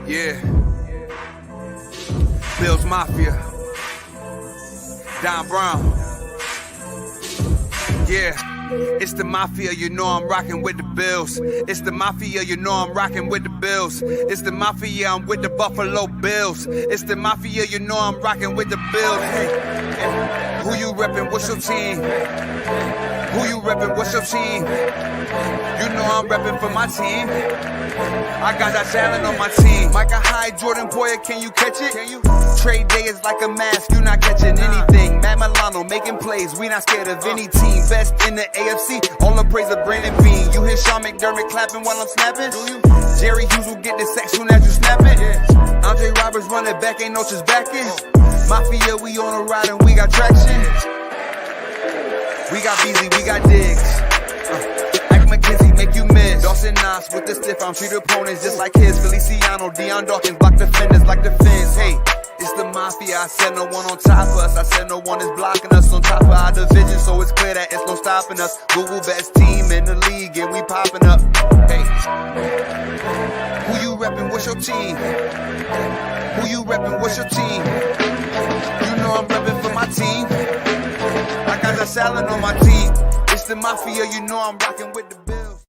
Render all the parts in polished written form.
Yeah. Bills Mafia. Don Brown. Yeah. It's the Mafia, you know I'm rocking with the Bills. It's the Mafia, you know I'm rocking with the Bills. It's the Mafia, I'm with the Buffalo Bills. It's the Mafia, you know I'm rocking with the Bills. Hey, who you reppin'? What's your team? Who you reppin'? What's your team? You know I'm reppin' for my team. I got that talent on my team. Micah Hyde, Jordan Poyer, can you catch it? Can you? Trade day is like a mask, you not catching anything. Matt Milano making plays, we not scared of any team. Best in the AFC, all the praise of Brandon Bean. You hear Sean McDermott clapping while I'm snapping? Do you? Jerry Hughes will get the sack soon as you snap it. Yeah. Andre Roberts running back, ain't no just backing. Mafia, we on a ride and we got traction. We got Beasley, we got Diggs. McKenzie make you miss. Dawson Knox with the stiff arm, treat opponents just like his. Feliciano, Deion Dawkins block defenders like the Fins. Hey, it's the Mafia. I said no one on top of us. I said no one is blocking us on top of our division, so it's clear that it's no stopping us. Google best team in the league and we popping up. Hey, who you reppin'? What's your team? Who you reppin'? What's your team? You know I'm reppin' for my team. I got the salad on my team. It's the Mafia, you know I'm rocking with the Bills.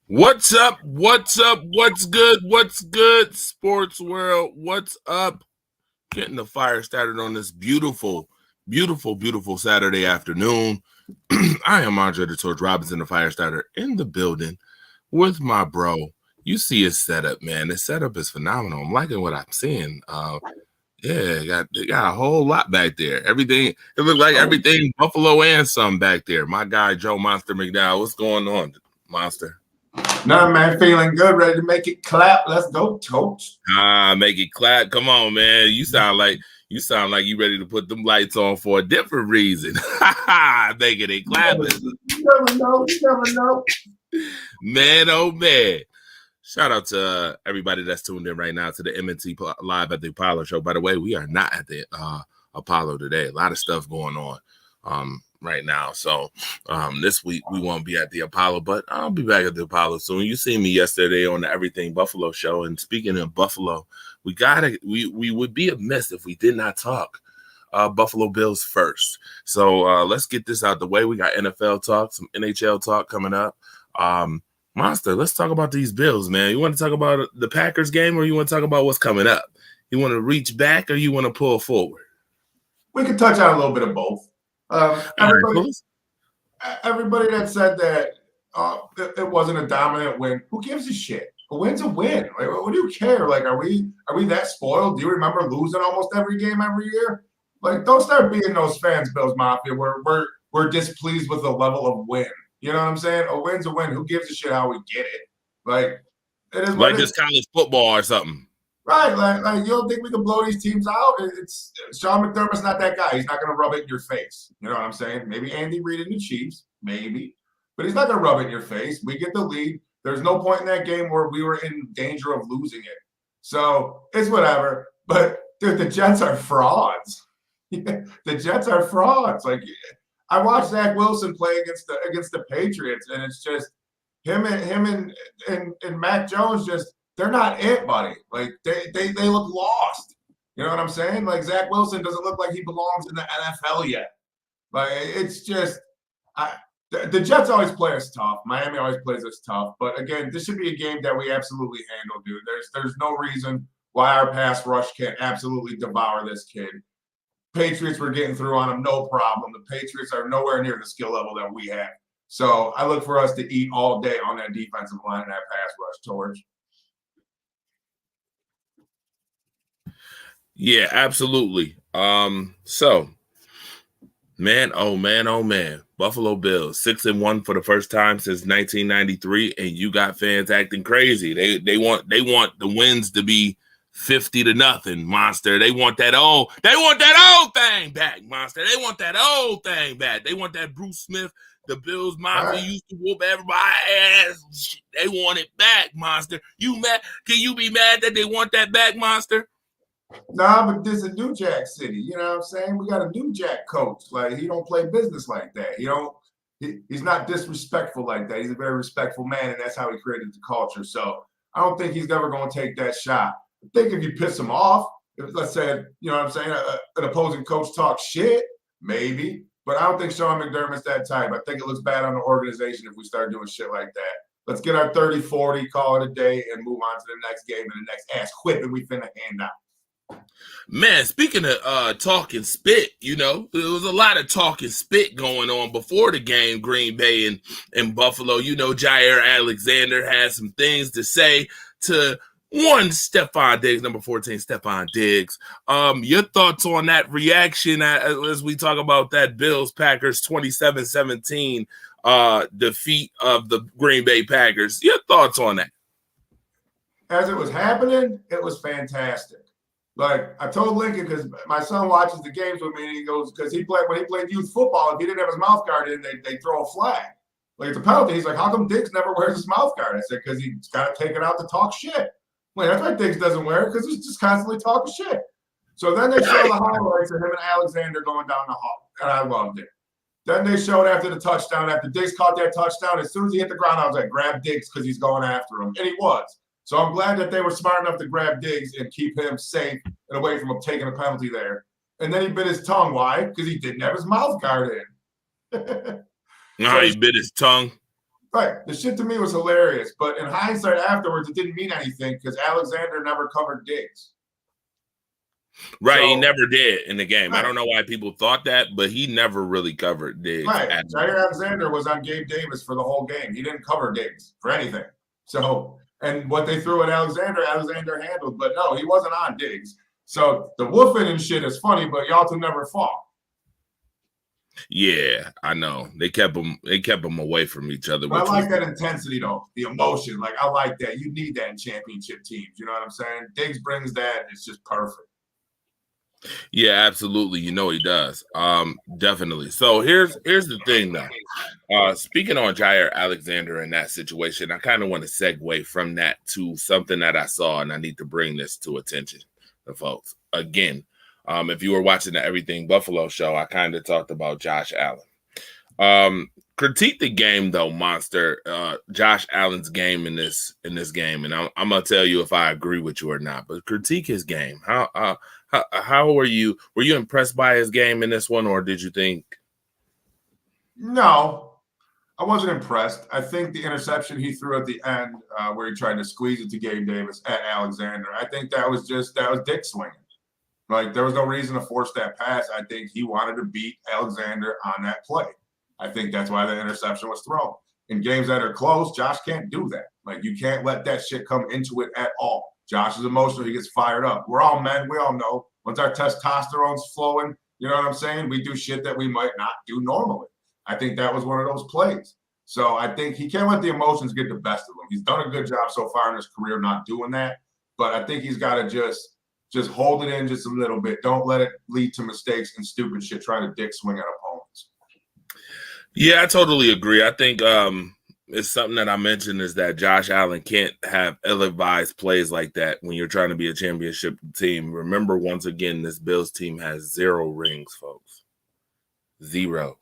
What's up? What's up? What's good? What's good, sports world? What's up? Getting the fire started on this beautiful, beautiful, beautiful Saturday afternoon. I am Andre the Torch Robinson, the fire starter, in the building with my bro. You see his setup, man. His setup is phenomenal. I'm liking what I'm seeing. Yeah, got a whole lot back there. Everything, it looked like everything Buffalo and some back there. My guy, Joe Monster McDowell. What's going on, Monster? Nah, man, feeling good, ready to make it clap. Let's go, Coach. Make it clap. Come on, man. You sound like you ready to put them lights on for a different reason. Making it clap. You never know. You never know. Man, oh man. Shout out to everybody that's tuned in right now to the MNT Live at the Apollo show. By the way, we are not at the Apollo today. A lot of stuff going on right now. So this week we won't be at the Apollo, but I'll be back at the Apollo soon. You seen me yesterday on the Everything Buffalo show. And speaking of Buffalo, we would be amiss if we did not talk Buffalo Bills first. So let's get this out the way. We got NFL talk, some NHL talk coming up. Monster, let's talk about these Bills, man. You want to talk about the Packers game, or you want to talk about what's coming up? You want to reach back, or you want to pull forward? We can touch on a little bit of both. Everybody that said that it wasn't a dominant win, who gives a shit? A win's a win. Like, what do you care? Like, are we that spoiled? Do you remember losing almost every game every year? Like, don't start being those fans, Bills Mafia. We're displeased with the level of win. You know what I'm saying? A win's a win. Who gives a shit how we get it? Like, it is like this college football or something. Right. Like you don't think we can blow these teams out? It's Sean McDermott's not that guy. He's not going to rub it in your face. You know what I'm saying? Maybe Andy Reid and the Chiefs, maybe. But he's not going to rub it in your face. We get the lead. There's no point in that game where we were in danger of losing it. So it's whatever. But, dude, the Jets are frauds. The Jets are frauds. Like, I watched Zach Wilson play against the Patriots, and it's just him and Mac Jones just – they're not it, buddy. Like, they look lost. You know what I'm saying? Like, Zach Wilson doesn't look like he belongs in the NFL yet. Like, it's just the Jets always play us tough. Miami always plays us tough. But, again, this should be a game that we absolutely handle, dude. There's no reason why our pass rush can't absolutely devour this kid. Patriots were getting through on him, no problem. The Patriots are nowhere near the skill level that we have. So I look for us to eat all day on that defensive line and that pass rush, Torch. Yeah, absolutely. So man, oh man, oh man. Buffalo Bills 6-1 for the first time since 1993, and you got fans acting crazy. They want the wins to be 50-0, monster. They want that old thing back, monster. They want that old thing back. They want that Bruce Smith, the Bills Mafia used to whoop everybody's ass. They want it back, monster. You mad? Can you be mad that they want that back, monster? Nah, but this is New Jack City. You know what I'm saying? We got a New Jack coach. Like, he don't play business like that. He's not disrespectful like that. He's a very respectful man, and that's how he created the culture. So I don't think he's ever going to take that shot. I think if you piss him off, if, let's say, you know what I'm saying, an opposing coach talks shit, maybe. But I don't think Sean McDermott's that type. I think it looks bad on the organization if we start doing shit like that. Let's get our 30-40, call it a day, and move on to the next game and the next ass whipping we finna hand out. Man, speaking of talking spit, there was a lot of talking spit going on before the game, Green Bay and Buffalo. Jaire Alexander had some things to say to one Stefon Diggs, number 14, Stefon Diggs. Your thoughts on that reaction as we talk about that Bills-Packers 27-17 defeat of the Green Bay Packers. Your thoughts on that? As it was happening, it was fantastic. Like, I told Lincoln, because my son watches the games with me, and he goes, because when he played youth football, if he didn't have his mouth guard in, they throw a flag. Like, it's a penalty. He's like, how come Diggs never wears his mouth guard? I said, because he's got to take it out to talk shit. Like, that's why Diggs doesn't wear it, because he's just constantly talking shit. So then they show the highlights of him and Alexander going down the hall, and I loved it. Then they showed after the touchdown, after Diggs caught that touchdown, as soon as he hit the ground, I was like, grab Diggs because he's going after him. And he was. So I'm glad that they were smart enough to grab Diggs and keep him safe and away from him taking a penalty there. And then he bit his tongue. Why? Because he didn't have his mouth guard in. He bit his tongue. Right. The shit to me was hilarious. But in hindsight afterwards, it didn't mean anything because Alexander never covered Diggs. Right, he never did in the game. Right. I don't know why people thought that, but he never really covered Diggs. Right. Jaire Alexander was on Gabe Davis for the whole game. He didn't cover Diggs for anything. So, and what they threw at Alexander handled. But no, he wasn't on Diggs. So the woofing and shit is funny, but y'all two never fought. Yeah, I know. They kept them away from each other. But I like that intensity, though. The emotion. Like, I like that. You need that in championship teams. You know what I'm saying? Diggs brings that. It's just perfect. Yeah, absolutely. He does. Definitely. So here's the thing, though. Speaking on Jaire Alexander in that situation, I kind of want to segue from that to something that I saw, and I need to bring this to attention to folks. Again, if you were watching the Everything Buffalo show, I kind of talked about Josh Allen. Critique the game, though, monster. Josh Allen's game in this game, and I'm gonna tell you if I agree with you or not. But critique his game. How were you? Were you impressed by his game in this one, or did you think? No, I wasn't impressed. I think the interception he threw at the end, where he tried to squeeze it to Gabe Davis at Alexander, I think that was dick swinging. Like, there was no reason to force that pass. I think he wanted to beat Alexander on that play. I think that's why the interception was thrown. In games that are close, Josh can't do that. Like, you can't let that shit come into it at all. Josh is emotional. He gets fired up. We're all men. We all know once our testosterone's flowing, you know what I'm saying? We do shit that we might not do normally. I think that was one of those plays. So I think he can't let the emotions get the best of him. He's done a good job so far in his career not doing that. But I think he's got to just hold it in just a little bit. Don't let it lead to mistakes and stupid shit trying to dick swing at opponents. Yeah, I totally agree. I think it's something that I mentioned is that Josh Allen can't have ill-advised plays like that when you're trying to be a championship team. Remember, once again, this Bills team has 0 rings, folks. 0.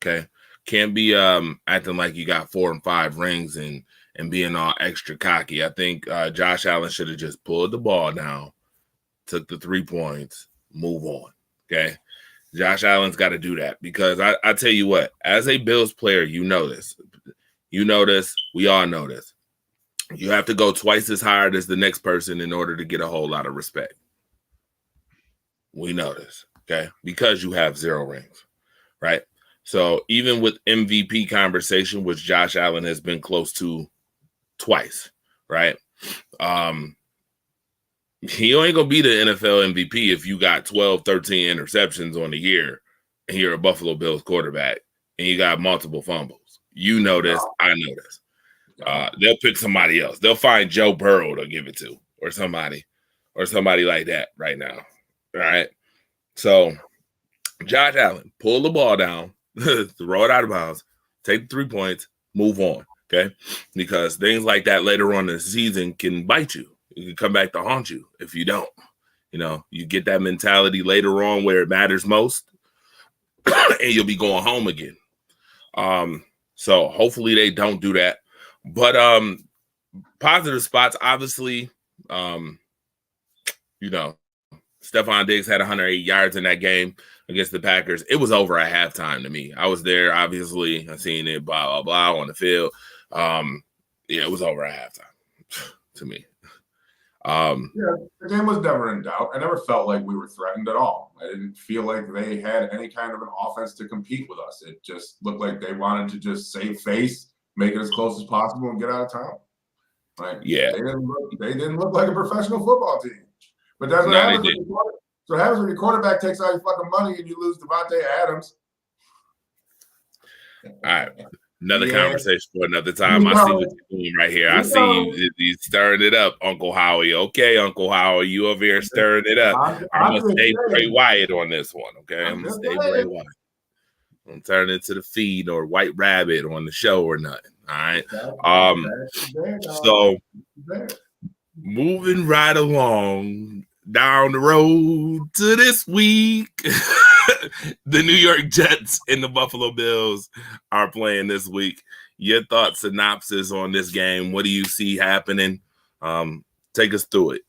Okay? Can't be acting like you got 4 and 5 rings and being all extra cocky. I think Josh Allen should have just pulled the ball down, took the 3 points, move on. Okay? Josh Allen's got to do that because I tell you what, as a Bills player, you know this. You know this. We all know this. You have to go twice as hard as the next person in order to get a whole lot of respect. We know this, okay? Because you have 0 rings, right? So even with MVP conversation, which Josh Allen has been close to twice, right? He ain't gonna be the NFL MVP if you got 12, 13 interceptions on the year and you're a Buffalo Bills quarterback and you got multiple fumbles. You know this, I know this. They'll pick somebody else. They'll find Joe Burrow to give it to, or somebody like that right now. All right. So Josh Allen, pull the ball down, throw it out of bounds, take the 3 points, move on. Okay. Because things like that later on in the season can bite you. It can come back to haunt you if you don't. You know, you get that mentality later on where it matters most, and you'll be going home again. So hopefully they don't do that. But positive spots, obviously, you know, Stephon Diggs had 108 yards in that game against the Packers. It was over at halftime to me. I was there, obviously. I seen it, blah, blah, blah, on the field. Yeah, it was over at halftime to me. Yeah, the game was never in doubt. I never felt like we were threatened at all. I didn't feel like they had any kind of an offense to compete with us. It just looked like they wanted to just save face, make it as close as possible, and get out of town. Like, yeah, they didn't look like a professional football team. But that's what happens. So what happens when your quarterback takes all your fucking money and you lose Devontae Adams. All right. Another conversation for another time. I see what you're doing right here. I see you stirring it up, Uncle Howie. Okay, Uncle Howie, you over here stirring it up. I'm going to stay Bray Wyatt on this one, okay? I'm going to stay Bray Wyatt. I'm turn into the feed or White Rabbit on the show or nothing, all right? So, moving right along down the road to this week. The New York Jets and the Buffalo Bills are playing this week. Your thoughts, synopsis on this game. What do you see happening? Take us through it.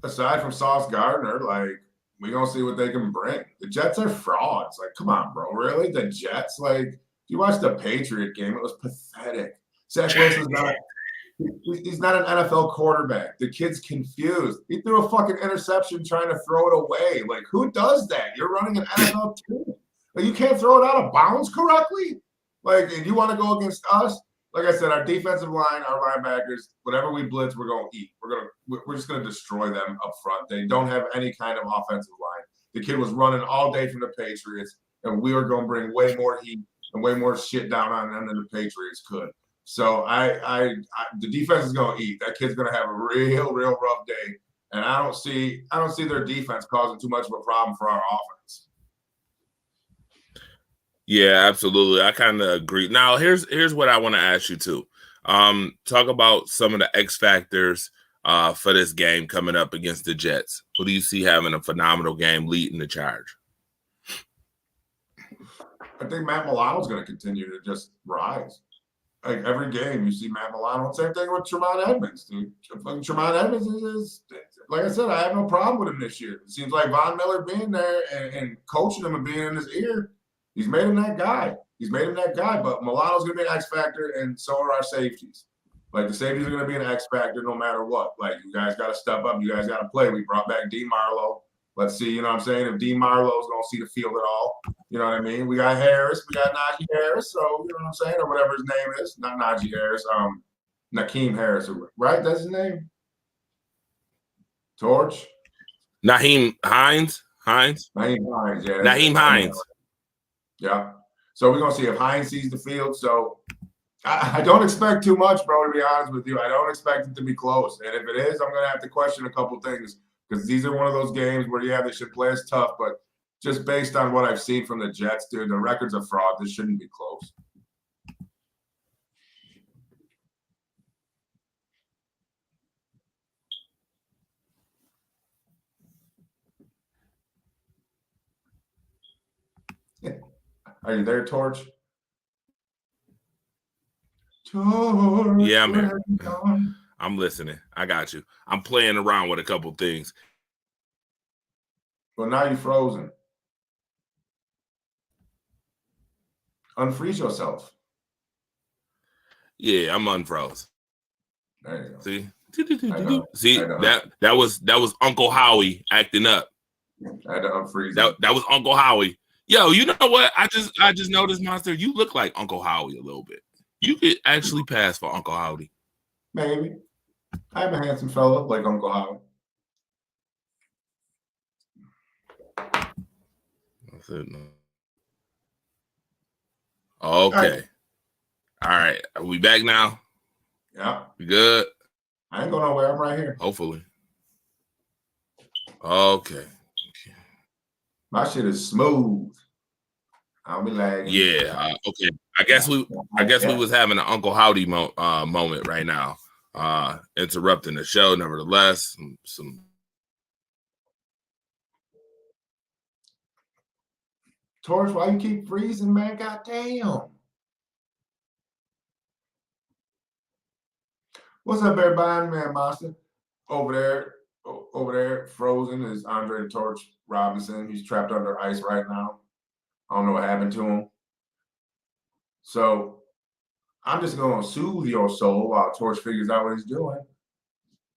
Aside from Sauce Gardner, like, we're going to see what they can bring. The Jets are frauds. Like, come on, bro. Really? The Jets? Like, if you watch the Patriot game, it was pathetic. Zach Wilson's not – he's not an NFL quarterback. The kid's confused. He threw a fucking interception trying to throw it away. Like, who does that? You're running an NFL team. Like, you can't throw it out of bounds correctly? Like, and you want to go against us? Like I said, our defensive line, our linebackers, whatever we blitz, we're going to eat. We're just going to destroy them up front. They don't have any kind of offensive line. The kid was running all day from the Patriots, and we were going to bring way more heat and way more shit down on them than the Patriots could. So the defense is going to eat. That kid's going to have a real rough day, and I don't see their defense causing too much of a problem for our offense. Yeah, absolutely. I kind of agree. Now, here's what I want to ask you too. Talk about some of the X factors for this game coming up against the Jets. Who do you see having a phenomenal game leading the charge? I think Matt Milano's going to continue to just rise. Like, every game you see Matt Milano. Same thing with Tremont Edmonds, dude. Tremont Edmonds is, like I said, I have no problem with him this year. It seems like Von Miller being there and coaching him and being in his ear, he's made him that guy. But Milano's going to be an X factor, and so are our safeties. Like, the safeties are going to be an X factor no matter what. Like, you guys got to step up. You guys got to play. We brought back D. Marlowe. Let's see, you know what I'm saying, if D. Marlowe's going to see the field at all. You know what I mean? We got Harris. We got Najee Harris. So, you know what I'm saying? Or whatever his name is. Not Najee Harris. Nakeem Harris. Right? That's his name? Torch? Nyheim Hines? Nyheim Hines, yeah. Nyheim Hines. Yeah. So we're going to see if Hines sees the field. So I don't expect too much, bro, to be honest with you. I don't expect it to be close. And if it is, I'm going to have to question a couple things. Because these are one of those games where, yeah, they should play us tough, but just based on what I've seen from the Jets, dude, the record's a fraud. This shouldn't be close. Are you there, Torch? Torch. Yeah, I'm here. I'm listening. I got you. I'm playing around with a couple things. Well, now you're frozen. Unfreeze yourself. Yeah, I'm unfroze. There you go. See? See, that was Uncle Howie acting up. I had to unfreeze. That was Uncle Howie. Yo, you know what? I just noticed, Monster, you look like Uncle Howie a little bit. You could actually pass for Uncle Howie. Maybe. I am a handsome fella like Uncle Howard. That's it. No. Okay. All right. Are we back now? Yeah. We good? I ain't going nowhere. I'm right here. Hopefully. Okay. My shit is smooth. I'll be lagging. Yeah. Okay. I guess we was having an Uncle Howdy moment right now. Interrupting the show. Nevertheless, some. Torch, why you keep freezing, man? Goddamn. What's up, everybody? Man, Monster. Over there, frozen is Andre the Torch Robinson. He's trapped under ice right now. I don't know what happened to him. So I'm just going to soothe your soul while Torch figures out what he's doing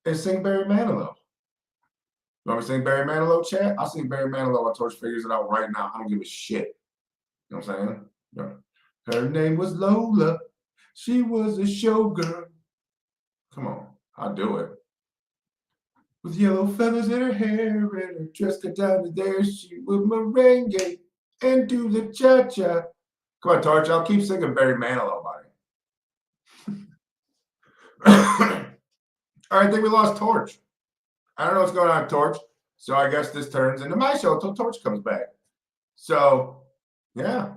and sing Barry Manilow. You want me to sing Barry Manilow, chat? I'll sing Barry Manilow while Torch figures it out right now. I don't give a shit. You know what I'm saying? Yeah. Her name was Lola. She was a showgirl. Come on, I'll do it. With yellow feathers in her hair and her dress cut down to there, she would merengue and do the cha-cha. Come on, Torch, I'll keep singing Barry Manilow, buddy. All right, I think we lost Torch. I don't know what's going on, Torch. So I guess this turns into my show until Torch comes back. So, yeah.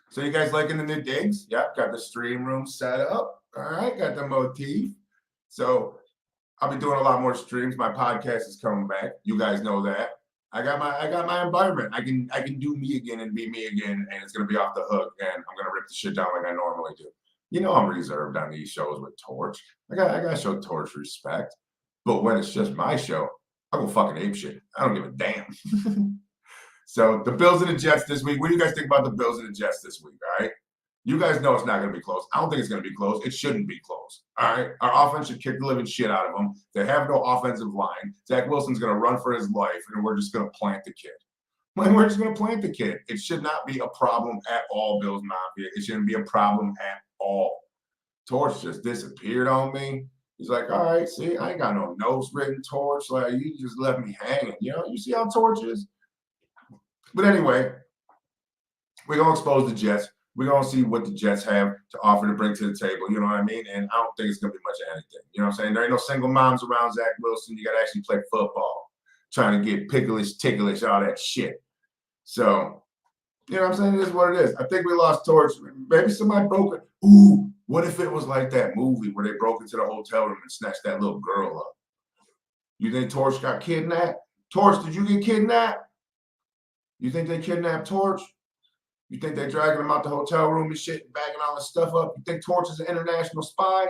So you guys liking the new digs? Yep, got the stream room set up. All right, got the motif. So I'll be doing a lot more streams. My podcast is coming back. You guys know that. I got my environment. I can do me again and be me again, and it's gonna be off the hook. And I'm gonna rip the shit down like I normally do. You know I'm reserved on these shows with Torch. I gotta show Torch respect. But when it's just my show, I go fucking ape shit. I don't give a damn. So the Bills and the Jets this week. What do you guys think about the Bills and the Jets this week? All right. You guys know it's not going to be close. I don't think it's going to be close. It shouldn't be close. All right. Our offense should kick the living shit out of them. They have no offensive line. Zach Wilson's going to run for his life, and we're just going to plant the kid. We're just going to plant the kid. It should not be a problem at all, Bills Mafia. It shouldn't be a problem at all. Torch just disappeared on me. He's like, all right, see, I ain't got no notes written, Torch. Like, you just left me hanging. You know, you see how Torch is? But anyway, we're going to expose the Jets. We're going to see what the Jets have to offer to bring to the table. You know what I mean? And I don't think it's going to be much of anything. You know what I'm saying? There ain't no single moms around Zach Wilson. You got to actually play football, trying to get picklish, ticklish, all that shit. So, you know what I'm saying? It is what it is. I think we lost Torch. Maybe somebody broke it. Ooh, what if it was like that movie where they broke into the hotel room and snatched that little girl up? You think Torch got kidnapped? Torch, did you get kidnapped? You think they kidnapped Torch? You think they're dragging him out the hotel room and shit and bagging all this stuff up? You think Torch is an international spy?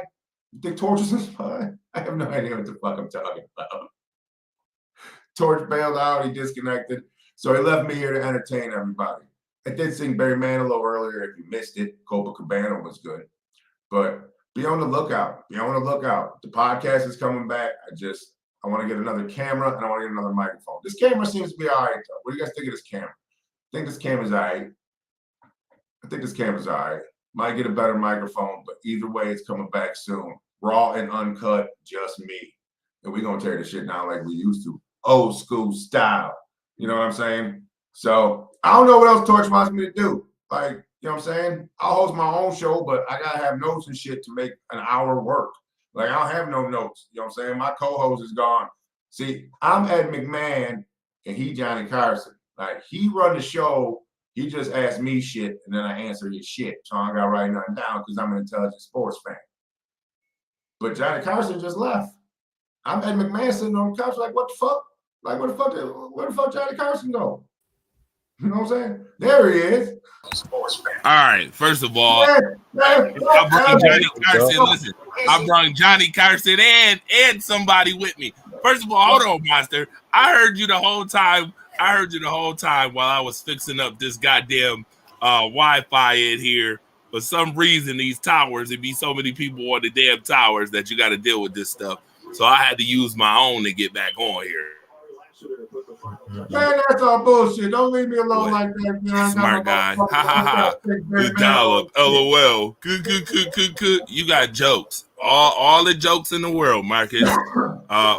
You think Torch is a spy? I have no idea what the fuck I'm talking about. Torch bailed out. He disconnected. So he left me here to entertain everybody. I did sing Barry Manilow earlier. If you missed it, Copacabana was good. But be on the lookout. Be on the lookout. The podcast is coming back. I want to get another camera and I want to get another microphone. This camera seems to be all right, though. What do you guys think of this camera? I think this camera's all right. Might get a better microphone, but either way, it's coming back soon. Raw and uncut, just me. And we're going to tear this shit down like we used to. Old school style. You know what I'm saying? So I don't know what else Torch wants me to do. Like, you know what I'm saying? I'll host my own show, but I got to have notes and shit to make an hour work. Like, I don't have no notes. You know what I'm saying? My co-host is gone. See, I'm Ed McMahon, and he Johnny Carson. Like, he run the show. He just asked me shit, and then I answer his shit. So I got to write nothing down because I'm an intelligent sports fan. But Johnny Carson just left. I'm Ed McMahon sitting on the couch like, what the fuck? Like, where the fuck Johnny Carson go? You know what I'm saying? There he is. Sports fan. All right. First of all, I brought Johnny Carson. Listen, I brought Johnny Carson and somebody with me. First of all, hold on, Monster. I heard you the whole time while I was fixing up this goddamn Wi-Fi in here. For some reason, these towers, it'd be so many people on the damn towers that you got to deal with this stuff. So I had to use my own to get back on here. Man, that's all bullshit. Don't leave me alone like that. Man. Smart guy. Ha ha ha. Good dollop. LOL. Good. You got jokes. All the jokes in the world, Marcus.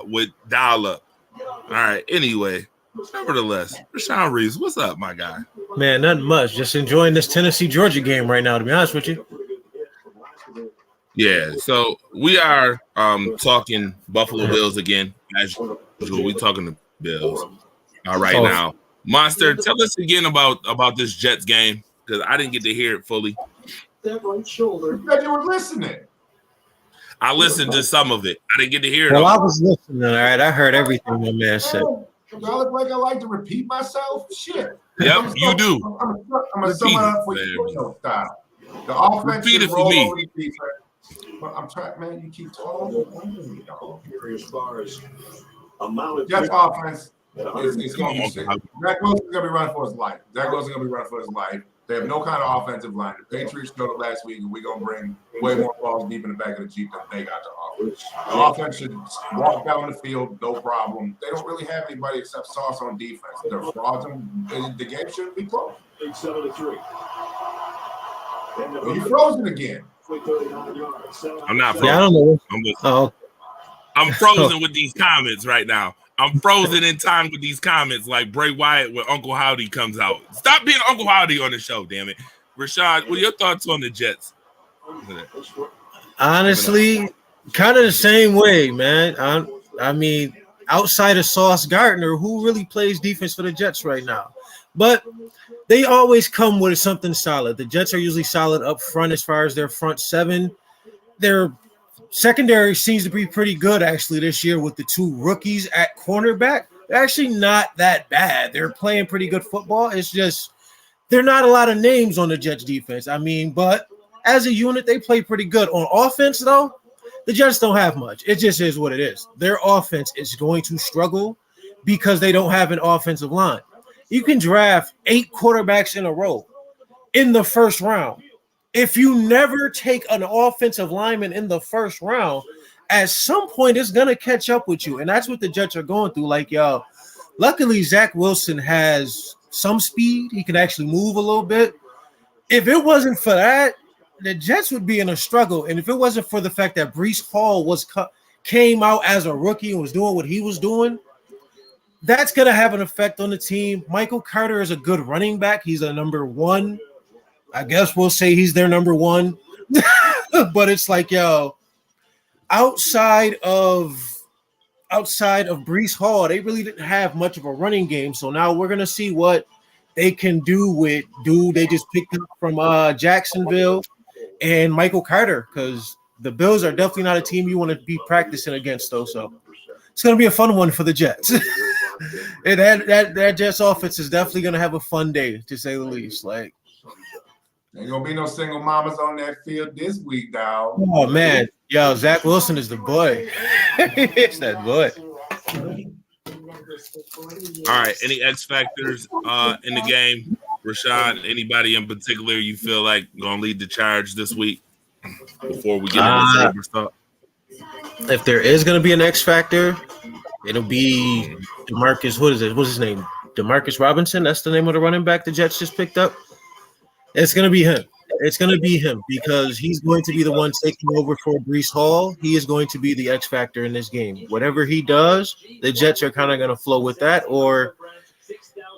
With dollop. All right. Anyway, nevertheless, Rashawn Reeves, what's up, my guy? Man, nothing much. Just enjoying this Tennessee-Georgia game right now, to be honest with you. Yeah, so we are talking Buffalo Bills again. As usual, we talking the Bills now. Monster, tell us again about this Jets game, because I didn't get to hear it fully. Because you were listening. I listened to some of it. I didn't get to hear it. Well, I was listening, all right. I heard everything my man said. Do I look like I like to repeat myself? Shit. Yep, you do. I'm going to sum it up for you. Style. The offense repeat it for me. I'm trying, man. You keep talking. Jets offense is going to be sick. Zach Wilson's going to be running for his life. They have no kind of offensive line. The Patriots showed it last week, and we're going to bring way more balls deep in the back of the Jeep than they got to offer. The offense should walk down the field, no problem. They don't really have anybody except Sauce on defense. They're frauds, and the game shouldn't be close. 7-3. Well, you frozen again. I'm not frozen. Yeah, I don't know. I'm frozen with these comments right now. I'm frozen in time with these comments like Bray Wyatt when Uncle Howdy comes out. Stop being Uncle Howdy on the show, damn it. Rashad, what are your thoughts on the Jets? Honestly, kind of the same way, man. I mean, outside of Sauce Gardner, who really plays defense for the Jets right now? But they always come with something solid. The Jets are usually solid up front as far as their front seven. Their secondary seems to be pretty good, actually, this year with the two rookies at cornerback. They're actually not that bad. They're playing pretty good football. It's just there are not a lot of names on the Jets defense. I mean, but as a unit, they play pretty good. On offense, though, the Jets don't have much. It just is what it is. Their offense is going to struggle because they don't have an offensive line. You can draft 8 quarterbacks in a row in the first round. If you never take an offensive lineman in the first round, at some point it's going to catch up with you. And that's what the Jets are going through. Like, yo, luckily Zach Wilson has some speed. He can actually move a little bit. If it wasn't for that, the Jets would be in a struggle. And if it wasn't for the fact that Breece Hall came out as a rookie and was doing what he was doing, that's going to have an effect on the team. Michael Carter is a good running back. He's a number 1. I guess we'll say he's their number 1. But it's like, yo, outside of Breece Hall, they really didn't have much of a running game. So now we're going to see what they can do with dude they just picked up from Jacksonville and Michael Carter, because the Bills are definitely not a team you want to be practicing against, though. So it's going to be a fun one for the Jets. And that Jets offense is definitely going to have a fun day, to say the least. Like, ain't gonna be no single mamas on that field this week, dog. Oh man, yo, Zach Wilson is the boy. It's that boy. All right, any X factors in the game, Rashad? Anybody in particular you feel like gonna lead the charge this week before we get into the stuff? If there is gonna be an X factor, it'll be DeMarcus. What's his name? DeMarcus Robinson. That's the name of the running back the Jets just picked up. It's going to be him. It's going to be him because he's going to be the one taking over for Breece Hall. He is going to be the X factor in this game. Whatever he does, the Jets are kind of going to flow with that, or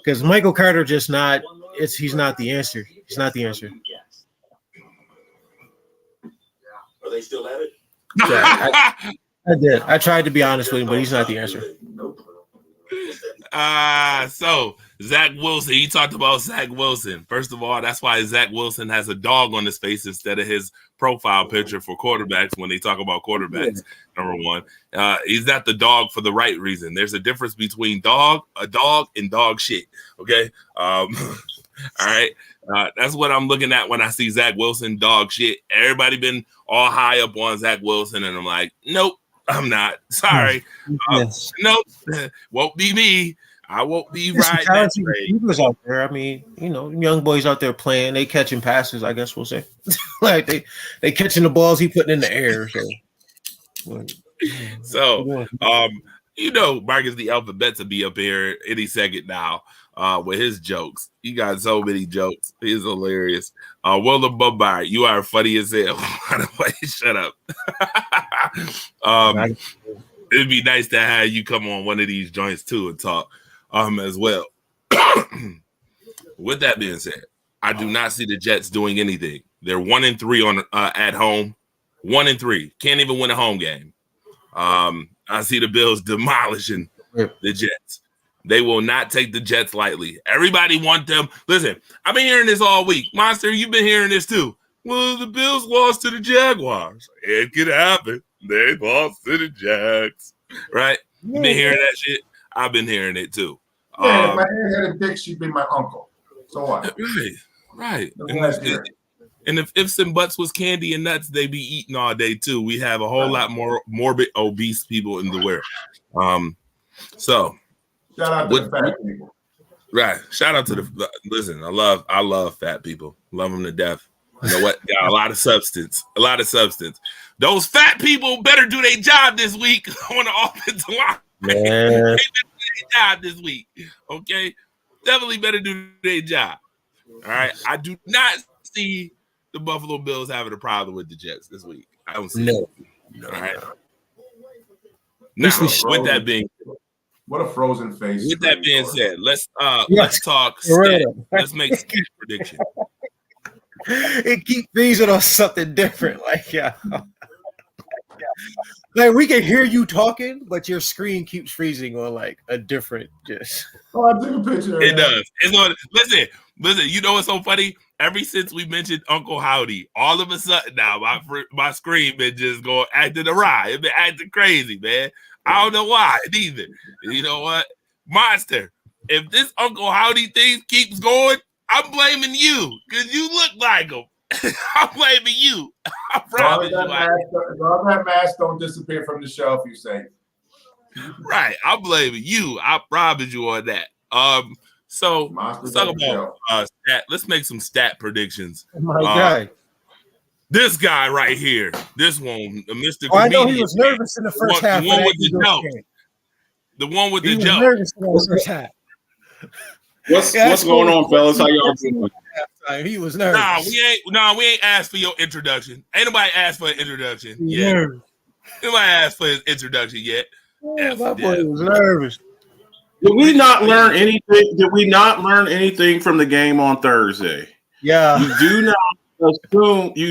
because Michael Carter he's not the answer. He's not the answer. Are they still at it? Yeah, I did. I tried to be honest with him, but he's not the answer. So Zach Wilson, he talked about Zach Wilson. First of all, that's why Zach Wilson has a dog on his face instead of his profile picture for quarterbacks when they talk about quarterbacks. Number one, he's not the dog for the right reason. There's a difference between a dog, and dog shit. Okay. All right. That's what I'm looking at when I see Zach Wilson, dog shit. Everybody been all high up on Zach Wilson, and I'm like, nope, I'm not. Sorry. Nope. Won't be me. I won't be riding that train. Out there. I mean, young boys out there playing. They catching passes, I guess we'll say. Like they catching the balls he putting in the air. So Marcus the Alphabet to be up here any second now with his jokes. He got so many jokes. He's hilarious. Willem Bombard, you are funny as hell. By the way, shut up. It'd be nice to have you come on one of these joints too and talk as well. With that being said, I do not see the Jets doing anything. They're 1-3 on at home. 1-3. Can't even win a home game. I see the Bills demolishing the Jets. They will not take the Jets lightly. Everybody want them. Listen, I've been hearing this all week. Monster, you've been hearing this too. Well, the Bills lost to the Jaguars. It could happen. They lost to the Jags. Right? You been hearing that shit? I've been hearing it too. Yeah, if my aunt had a dick, she'd be my uncle. So what? Right. And if ifs and buts was candy and nuts, they'd be eating all day too. We have a whole lot more morbid, obese people in the world. So shout out to the fat people. Right. Shout out to the listen. I love fat people. Love them to death. You know what? Got a lot of substance. Those fat people better do their job this week on the offensive line. Man. They better do their job this week. Okay. Definitely better do their job. All right. I do not see the Buffalo Bills having a problem with the Jets this week. I don't see it. All right. Now, with that being what a frozen face. With that being said, let's talk Right. Let's make stat prediction. It keeps freezing on something different. Like we can hear you talking, but your screen keeps freezing on like a different just. Oh, I took a picture. It does. It's on. Listen. You know what's so funny? Ever since we mentioned Uncle Howdy, all of a sudden now my screen been just going acting awry. It been acting crazy, man. I don't know why neither. You know what, Monster? If this Uncle Howdy thing keeps going, I'm blaming you because you look like him. I'm blaming you. I promise you. All that mask don't disappear from the shelf, you say. Right. I'm blaming you. I promise you on that. So let's talk about stat. Let's make some stat predictions. Oh my God. This guy right here. This one, Mr. I know he was nervous in the first half. The one with the joke. The one with the joke. Nervous in the first half. What's going on, fellas? How y'all doing? He was nervous. We ain't asked for your introduction. Ain't nobody asked for an introduction yet. Nobody asked for his introduction yet. My boy was nervous. Did we not learn anything? Did we not learn anything from the game on Thursday? Yeah. You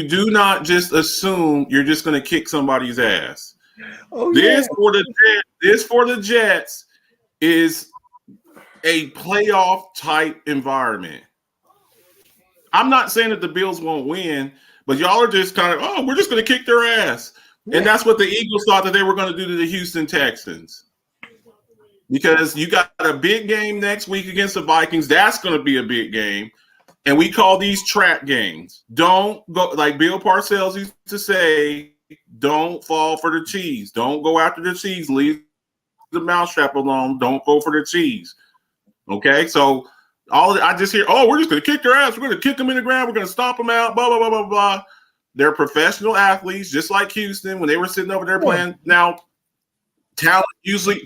do not just assume you're just going to kick somebody's ass. Oh, This for the Jets is a playoff type environment. I'm not saying that the Bills won't win, but y'all are just kind of, we're just going to kick their ass. Yeah. And that's what the Eagles thought that they were going to do to the Houston Texans. Because you got a big game next week against the Vikings. That's going to be a big game. And we call these trap games. Don't go, like Bill Parcells used to say, don't fall for the cheese. Don't go after the cheese. Leave the mousetrap alone. Don't go for the cheese. Okay? So I just hear, we're just going to kick their ass. We're going to kick them in the ground. We're going to stomp them out, blah, blah, blah, blah, blah. They're professional athletes, just like Houston when they were sitting over there playing. Now, talent usually,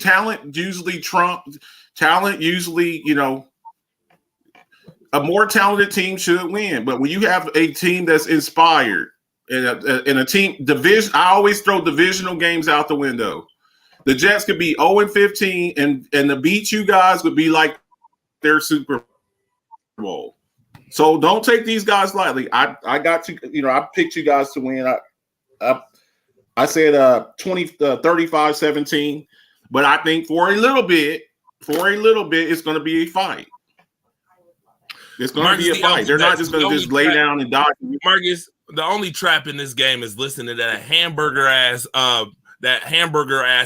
a more talented team should win. But when you have a team that's inspired and a team division, I always throw divisional games out the window. The Jets could be 0-15, and to beat you guys would be like their Super Bowl. So don't take these guys lightly. I got you. I picked you guys to win. I said 35-17, but I think for a little bit, it's going to be a fight. It's going to be a fight. They're not just going to just lay down and dodge. Marcus, the only trap in this game is listening to that hamburger ass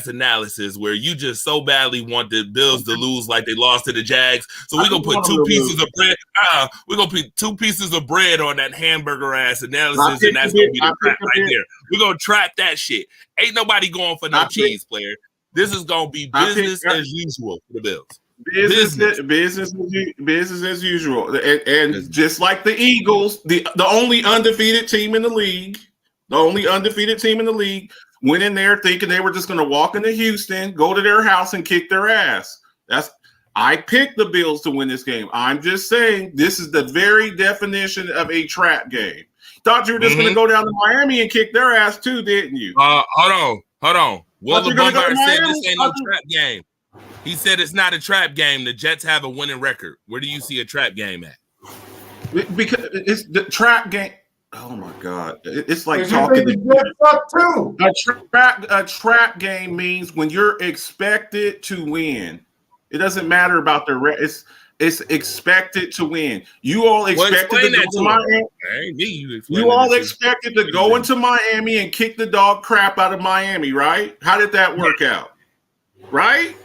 analysis where you just so badly want the Bills to lose like they lost to the Jags. So we're gonna put two pieces of bread. We're gonna put 2 pieces of bread on that hamburger ass analysis, and that's gonna be the trap right there. We're gonna trap that shit. Ain't nobody going for no cheese, player. This is gonna be business as usual for the Bills. Business as usual. And just like the Eagles, the only undefeated team in the league, went in there thinking they were just going to walk into Houston, go to their house, and kick their ass. I picked the Bills to win this game. I'm just saying this is the very definition of a trap game. Thought you were just going to go down to Miami and kick their ass too, didn't you? Hold on. Will Bombard said this ain't no trap game. He said it's not a trap game. The Jets have a winning record. Where do you see a trap game at? Because it's the trap game. Oh my God! It's like talking. Too. A trap game means when you're expected to win. It doesn't matter about the it's expected to win. You all expected to go to Miami. You all expected to go into Miami and kick the dog crap out of Miami, right? How did that work out? Right?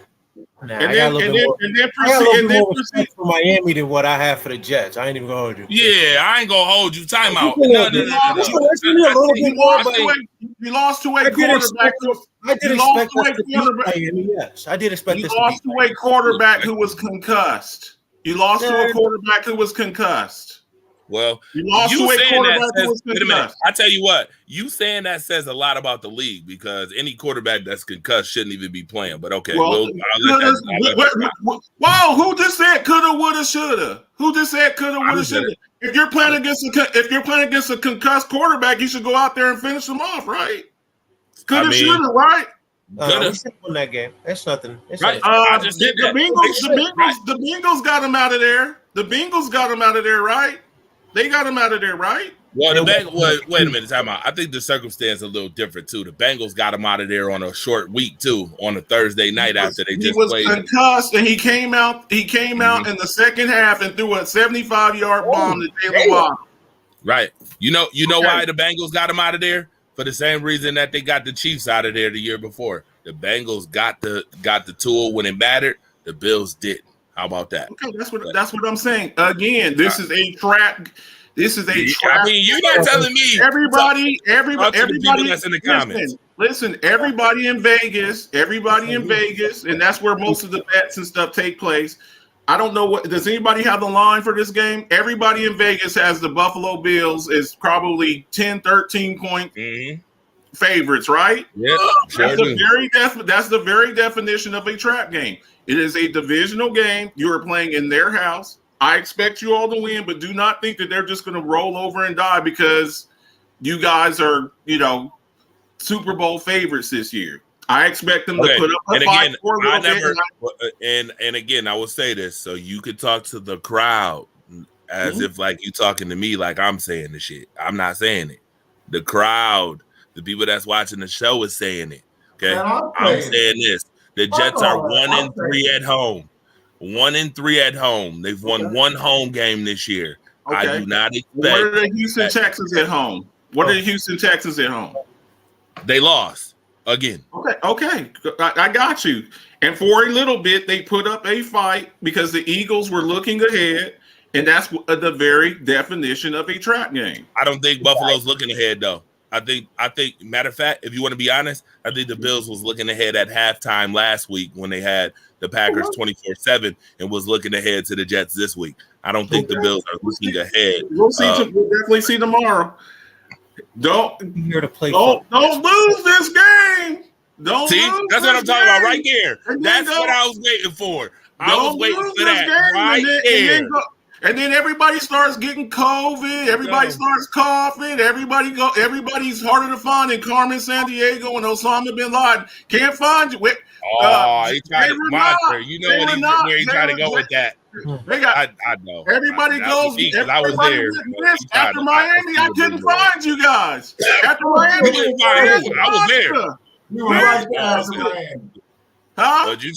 Nah, and then proceed for Miami than what I have for the Jets. I ain't even gonna hold you. Yeah, I ain't gonna hold you. Time out. You lost to a quarterback. I did expect Miami. Yes, I did expect. You lost to a quarterback who was concussed. You lost to a quarterback who was concussed. Well, you lost to a quarterback who was concussed. Wait a minute. I tell you what, you saying that says a lot about the league because any quarterback that's concussed shouldn't even be playing. But okay, wow, who just said coulda, woulda, shoulda? Who just said coulda, woulda, shoulda? If you're playing against a concussed quarterback, you should go out there and finish them off, right? Coulda, shoulda, right? Won that game. That's nothing. Right. The Bengals got him out of there. The Bengals got him out of there, right? They got him out of there, right? Well, wait a minute, time out. I think the circumstance is a little different too. The Bengals got him out of there on a short week too, on a Thursday night after they just played. He was concussed, and he came out in the second half and threw a 75-yard bomb to Jalen Waddle. Right. You know why the Bengals got him out of there? For the same reason that they got the Chiefs out of there the year before. The Bengals got the tool when it mattered. The Bills didn't. How about that? Okay, that's what I'm saying. Again, this is a trap. This is a trap. I mean, you're not telling me. Everybody that's in the comments. Listen, everybody in Vegas, and that's where most of the bets and stuff take place. I don't know does anybody have the line for this game? Everybody in Vegas has the Buffalo Bills is probably 10, 13 point favorites, right? Yeah. That's the very definition of a trap game. It is a divisional game. You are playing in their house. I expect you all to win, but do not think that they're just going to roll over and die because you guys are, Super Bowl favorites this year. I expect them to put up a fight for a little bit. And again, I will say this so you could talk to the crowd as if like you talking to me like I'm saying the shit. I'm not saying it. The crowd, the people that's watching the show is saying it. Okay, I'm saying this. The Jets are 1-3 at home. 1-3 at home. They've won one home game this year. Okay. I do not expect. What are the Houston Texans at home? What are the Houston Texans at home? They lost again. Okay. I got you. And for a little bit, they put up a fight because the Eagles were looking ahead, and that's the very definition of a trap game. I don't think Buffalo's looking ahead, though. I think, matter of fact, if you want to be honest, I think the Bills was looking ahead at halftime last week when they had the Packers 24-7 and was looking ahead to the Jets this week. I don't think the Bills are looking ahead. We'll definitely see tomorrow. Don't lose this game. That's what I'm talking about right there. That's what I was waiting for. I was waiting for that right there. And then everybody starts getting COVID. Everybody starts coughing. Everybody's harder to find in Carmen Sandiego and Osama bin Laden. Can't find you. He tried to monitor. You know where he tried to go with that. I know. Everybody goes. I was there. After Miami, I couldn't find you guys. After Miami, I was there. You were right there after Miami. Huh? But you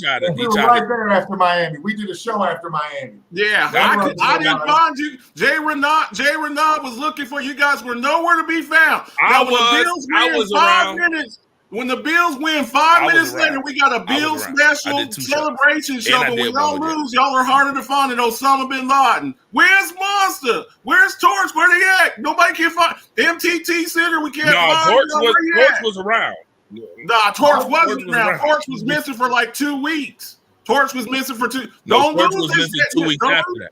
were right there after Miami. We did a show after Miami. Yeah, I didn't find you. Jay Renaud was looking for you guys. Were nowhere to be found. I was around. When the Bills win 5 minutes later, we got a Bills special celebration show. But when y'all lose, y'all are harder to find than Osama bin Laden. Where's Monster? Where's Torch? Where they at? Nobody can find MTT Center. We can't find. Torch was around. Nah, Torch wasn't around. Torch was missing for like 2 weeks. Torch was missing for 2. Torch was missing 2 weeks after that.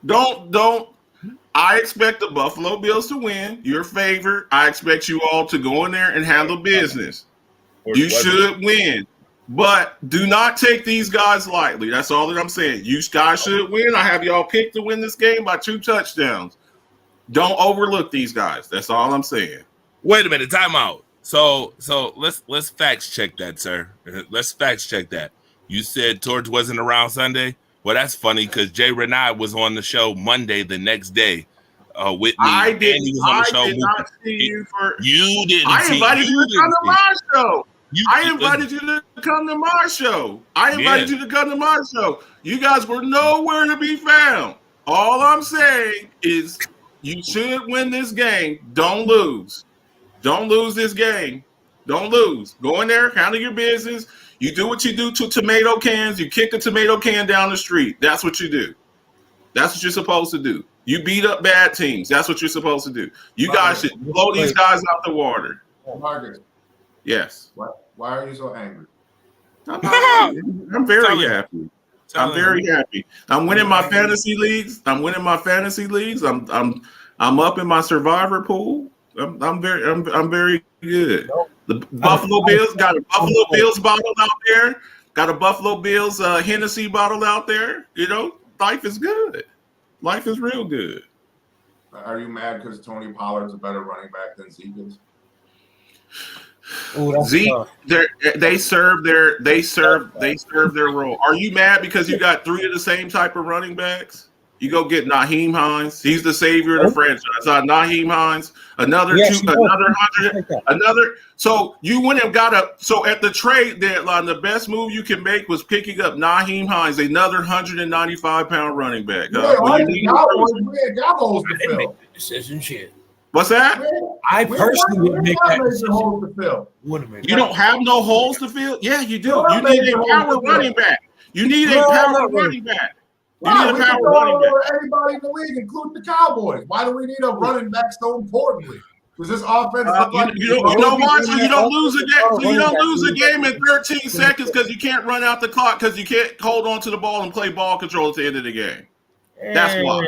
Don't. I expect the Buffalo Bills to win. Your favorite. I expect you all to go in there and handle business. You should win. But do not take these guys lightly. That's all that I'm saying. You guys should win. I have y'all picked to win this game by 2 touchdowns. Don't overlook these guys. That's all I'm saying. Wait a minute, time out. So let's fact check that, sir. Let's fact check that. You said Torch wasn't around Sunday. Well, that's funny because Jay Renard was on the show Monday the next day. With me. I did not see you for. You didn't. I invited you to come to my show. I invited you to come to my show. You guys were nowhere to be found. All I'm saying is you should win this game. Don't lose. Don't lose this game. Don't lose. Go in there, handle your business. You do what you do to tomato cans. You kick a tomato can down the street. That's what you do. That's what you're supposed to do. You beat up bad teams. That's what you're supposed to do. You guys should blow these guys out the water. Marcus. Yes. Why are you so angry? I'm very happy. I'm very happy. I'm winning my fantasy leagues. I'm up in my survivor pool. I'm very good. The Buffalo Bills got a Buffalo Bills bottle out there. Got a Buffalo Bills Hennessy bottle out there. You know, life is good. Life is real good. Are you mad because Tony Pollard's a better running back than Zeke is? Zeke, they serve their role. Are you mad because you got 3 of the same type of running backs? You go get Nyheim Hines. He's the savior of the franchise. Nyheim Hines, another. So you went and got so at the trade deadline, the best move you can make was picking up Nyheim Hines, another 195-pound running back. What's that? I personally would make that holes to fill. You don't have no holes to fill? Yeah, you do. You need a power running back. You need a power running back. Everybody in the league, including the Cowboys. Why do we need a running back so importantly? Does this offense look like you don't lose a game? You don't lose a game in 13 seconds because you can't run out the clock because you can't hold on to the ball and play ball control at the end of the game. That's why.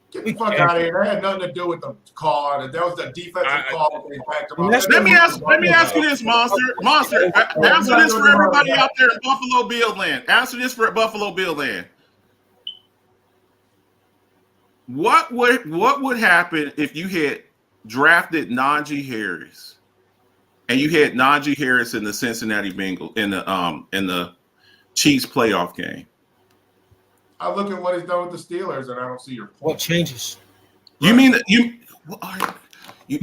Get the fuck out of here. That had nothing to do with the call. That was the defensive call. Let me ask you this, Monster. Answer this for everybody out there in Buffalo Bill land. Answer this for Buffalo Bill land. What would happen if you had drafted Najee Harris and you had Najee Harris in the Cincinnati Bengals in the Chiefs playoff game? I look at what he's done with the Steelers, and I don't see your point. What changes? You mean you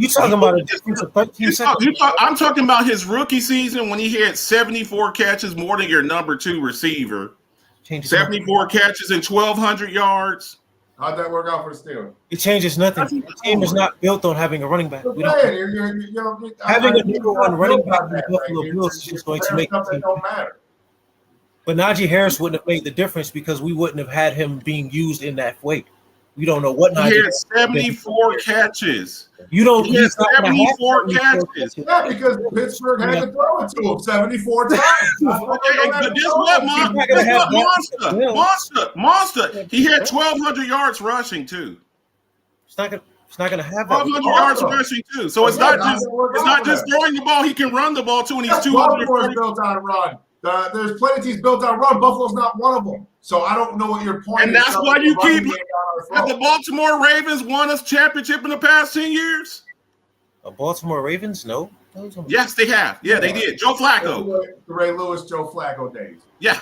talking about a difference of 13 seconds? I'm talking about his rookie season when he had 74 catches, more than your number 2 receiver. 74 catches and 1,200 yards. How'd that work out for the Steelers? It changes nothing. The team is not built on having a running back. Having a number 1 running back in the Buffalo Bills is just going to make the team. Don't matter. But Najee Harris wouldn't have made the difference because we wouldn't have had him being used in that way. We don't know what Najee. He had 74 catches. You don't. He had 74 catches. Yeah, because Pittsburgh had to throw it to him 74 times. Monster. He had 1,200 yards rushing too. It's not gonna have 1,200 yards rushing too. So it's not just throwing the ball. He can run the ball too, and he's 240 built on run. There's plenty of teams built on run. Buffalo's not one of them. So I don't know what your point is. And that's why you keep. Have the Baltimore Ravens won a championship in the past 10 years? The Baltimore Ravens? No. Yes, they have. Yeah, they did. Joe Flacco. The Ray Lewis, Joe Flacco days. Yeah.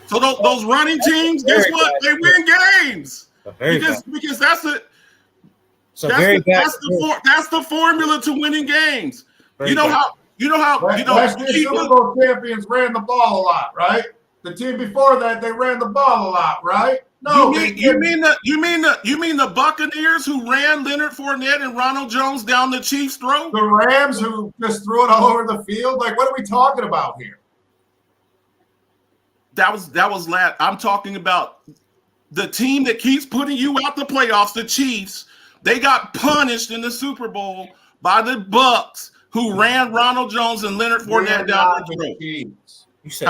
So those running teams, guess what? They win games. Because that's the. That's the formula to winning games. Last year, Super Bowl champions ran the ball a lot, right? The team before that, they ran the ball a lot, right? No, you mean the Buccaneers who ran Leonard Fournette and Ronald Jones down the Chiefs' throat? The Rams who just threw it all over the field? Like, what are we talking about here? That was last. I'm talking about the team that keeps putting you out the playoffs, the Chiefs. They got punished in the Super Bowl by the Bucs, who ran Ronald Jones and Leonard Fournette down the throat. You said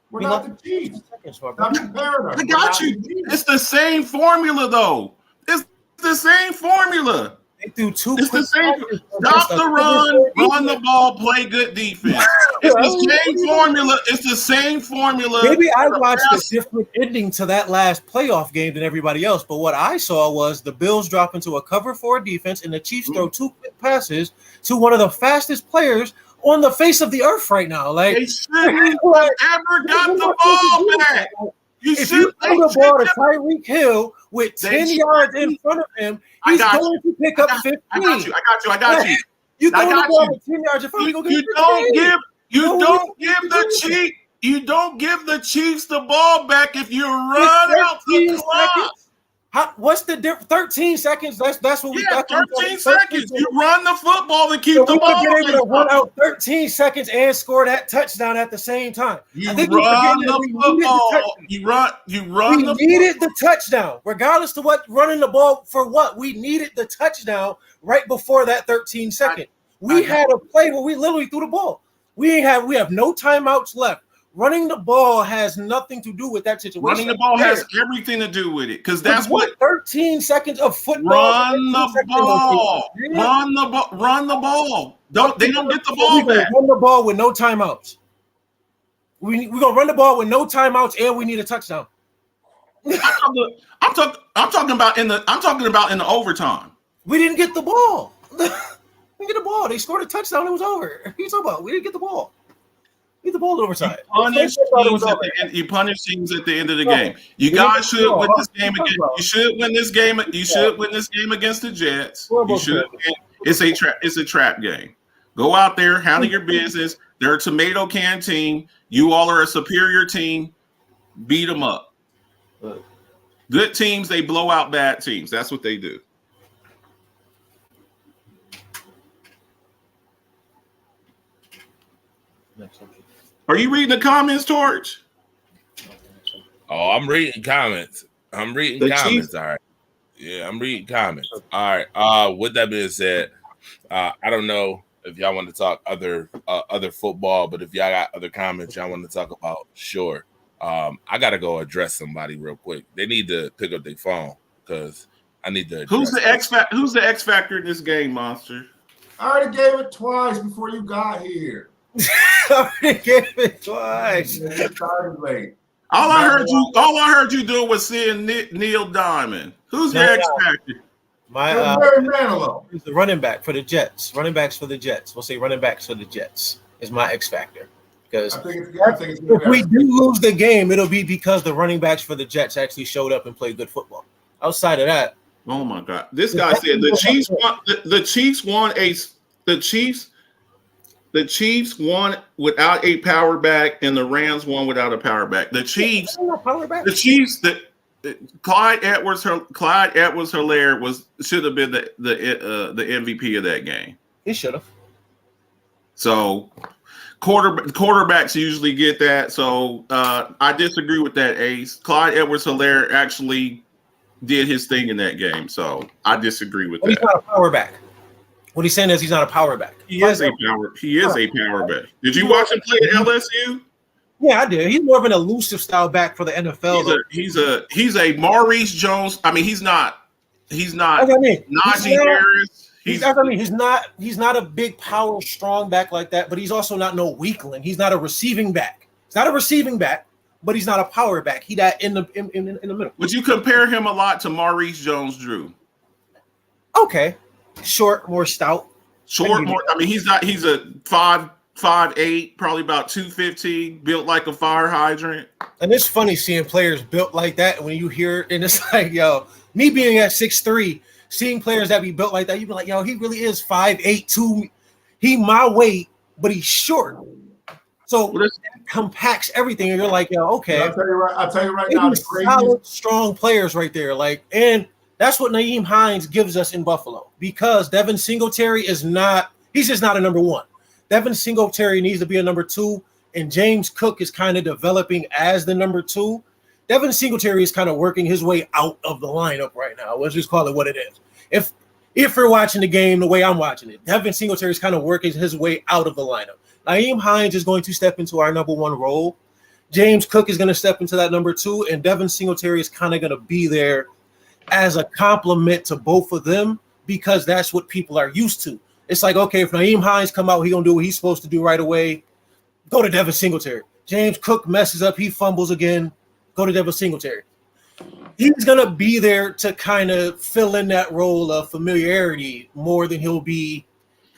We're We not lost the Chiefs. seconds, my I'm brother. comparing us. I We're got not you. the Chiefs. It's the same formula, though. It's the same formula. They threw two It's the quick same. passes Stop against a the run the ball, play good defense. It's the same formula. It's the same formula. Maybe I watched a different ending to that last playoff game than everybody else, but what I saw was the Bills drop into a cover 4 defense and the Chiefs throw 2 quick passes to one of the fastest players on the face of the earth right now. Like, They shouldn't have ever got the ball back. if you throw the ball to Tyreek Hill with 10 yards in front of him, he's going to pick up 15. I got you. You throw the ball with 10 yards in front of him, You don't give the Chiefs the ball back if you run out the clock. What's the difference? 13 seconds. That's what we got. 13 seconds. You run the football to keep so the ball. We could get able to run out 13 seconds and score that touchdown at the same time. You run the football. You run. We needed the touchdown, regardless of what running the ball for what. We needed the touchdown right before that 13 second. We had a play where we literally threw the ball. We have no timeouts left. Running the ball has nothing to do with that situation. Running the ball has everything to do with it because that's what 13 seconds of football. Run the ball. Run the ball. They don't get the ball back. Run the ball with no timeouts. We're gonna run the ball with no timeouts, and we need a touchdown. I'm talking about in the overtime. We didn't get the ball. We didn't get the ball. They scored a touchdown. It was over. What are you talking about? We didn't get the ball. Get the ball overtime. You punish teams at the end of the game. You guys should win this game again. You should win this game. You should win this game against the Jets. You should. It's a trap game. Go out there, handle your business. They're a tomato can team. You all are a superior team. Beat them up. Good teams, they blow out bad teams. That's what they do. Are you reading the comments, Torch? Oh, I'm reading comments. I'm reading comments. All right. Yeah, I'm reading comments. All right. With that being said, I don't know if y'all want to talk other football, but if y'all got other comments y'all want to talk about, sure. I gotta go address somebody real quick. They need to pick up their phone because I need to. Who's the X factor in this game, Monster? I already gave it twice before you got here. I already gave it twice. All I heard you do was seeing Neil Diamond. Who's your X factor? He's the running back for the Jets. Running backs for the Jets. We'll say running backs for the Jets is my X factor. Because if we do lose the game, it'll be because the running backs for the Jets actually showed up and played good football. Outside of that, oh my God, this guy said the Chiefs won without a power back, and the Rams won without a power back. Clyde Edwards-Helaire should have been the MVP of that game. He should have. So quarterbacks usually get that. So I disagree with that, Ace. Clyde Edwards-Helaire actually did his thing in that game. So I disagree with that. He's not a power back. What he's saying is he's not a power back. He is a power back. Did you watch him play at LSU? Yeah, I did. He's more of an elusive style back for the NFL. He's a Maurice Jones. I mean, he's not Najee Harris. He's not a big power strong back like that, but he's also not no weakling. He's not a receiving back. He's not a receiving back, but he's not a power back. He that in the middle. Would you compare him a lot to Maurice Jones-Drew? Okay. Short, more stout. I mean, he's a 5'8", probably about 215, built like a fire hydrant. And it's funny seeing players built like that. When you hear it, and it's like, yo, me being at 6'3", seeing players that be built like that, you be like, yo, he really is 5'8", 2. He my weight, but he's short. So that compacts everything, and you're like, yo, okay. I'll tell you right now, solid, strong players right there. Like, and that's what Nyheim Hines gives us in Buffalo, because Devin Singletary he's just not a number one. Devin Singletary needs to be a number 2, and James Cook is kind of developing as the number 2. Devin Singletary is kind of working his way out of the lineup right now. Let's just call it what it is. If you're watching the game the way I'm watching it, Devin Singletary is kind of working his way out of the lineup. Nyheim Hines is going to step into our number 1 role, James Cook is going to step into that number 2, and Devin Singletary is kind of going to be there as a complement to both of them because that's what people are used to. It's like, okay, if Nyheim Hines come out, he going to do what he's supposed to do right away. Go to Devin Singletary. James Cook messes up, he fumbles again. Go to Devin Singletary. He's going to be there to kind of fill in that role of familiarity more than he'll be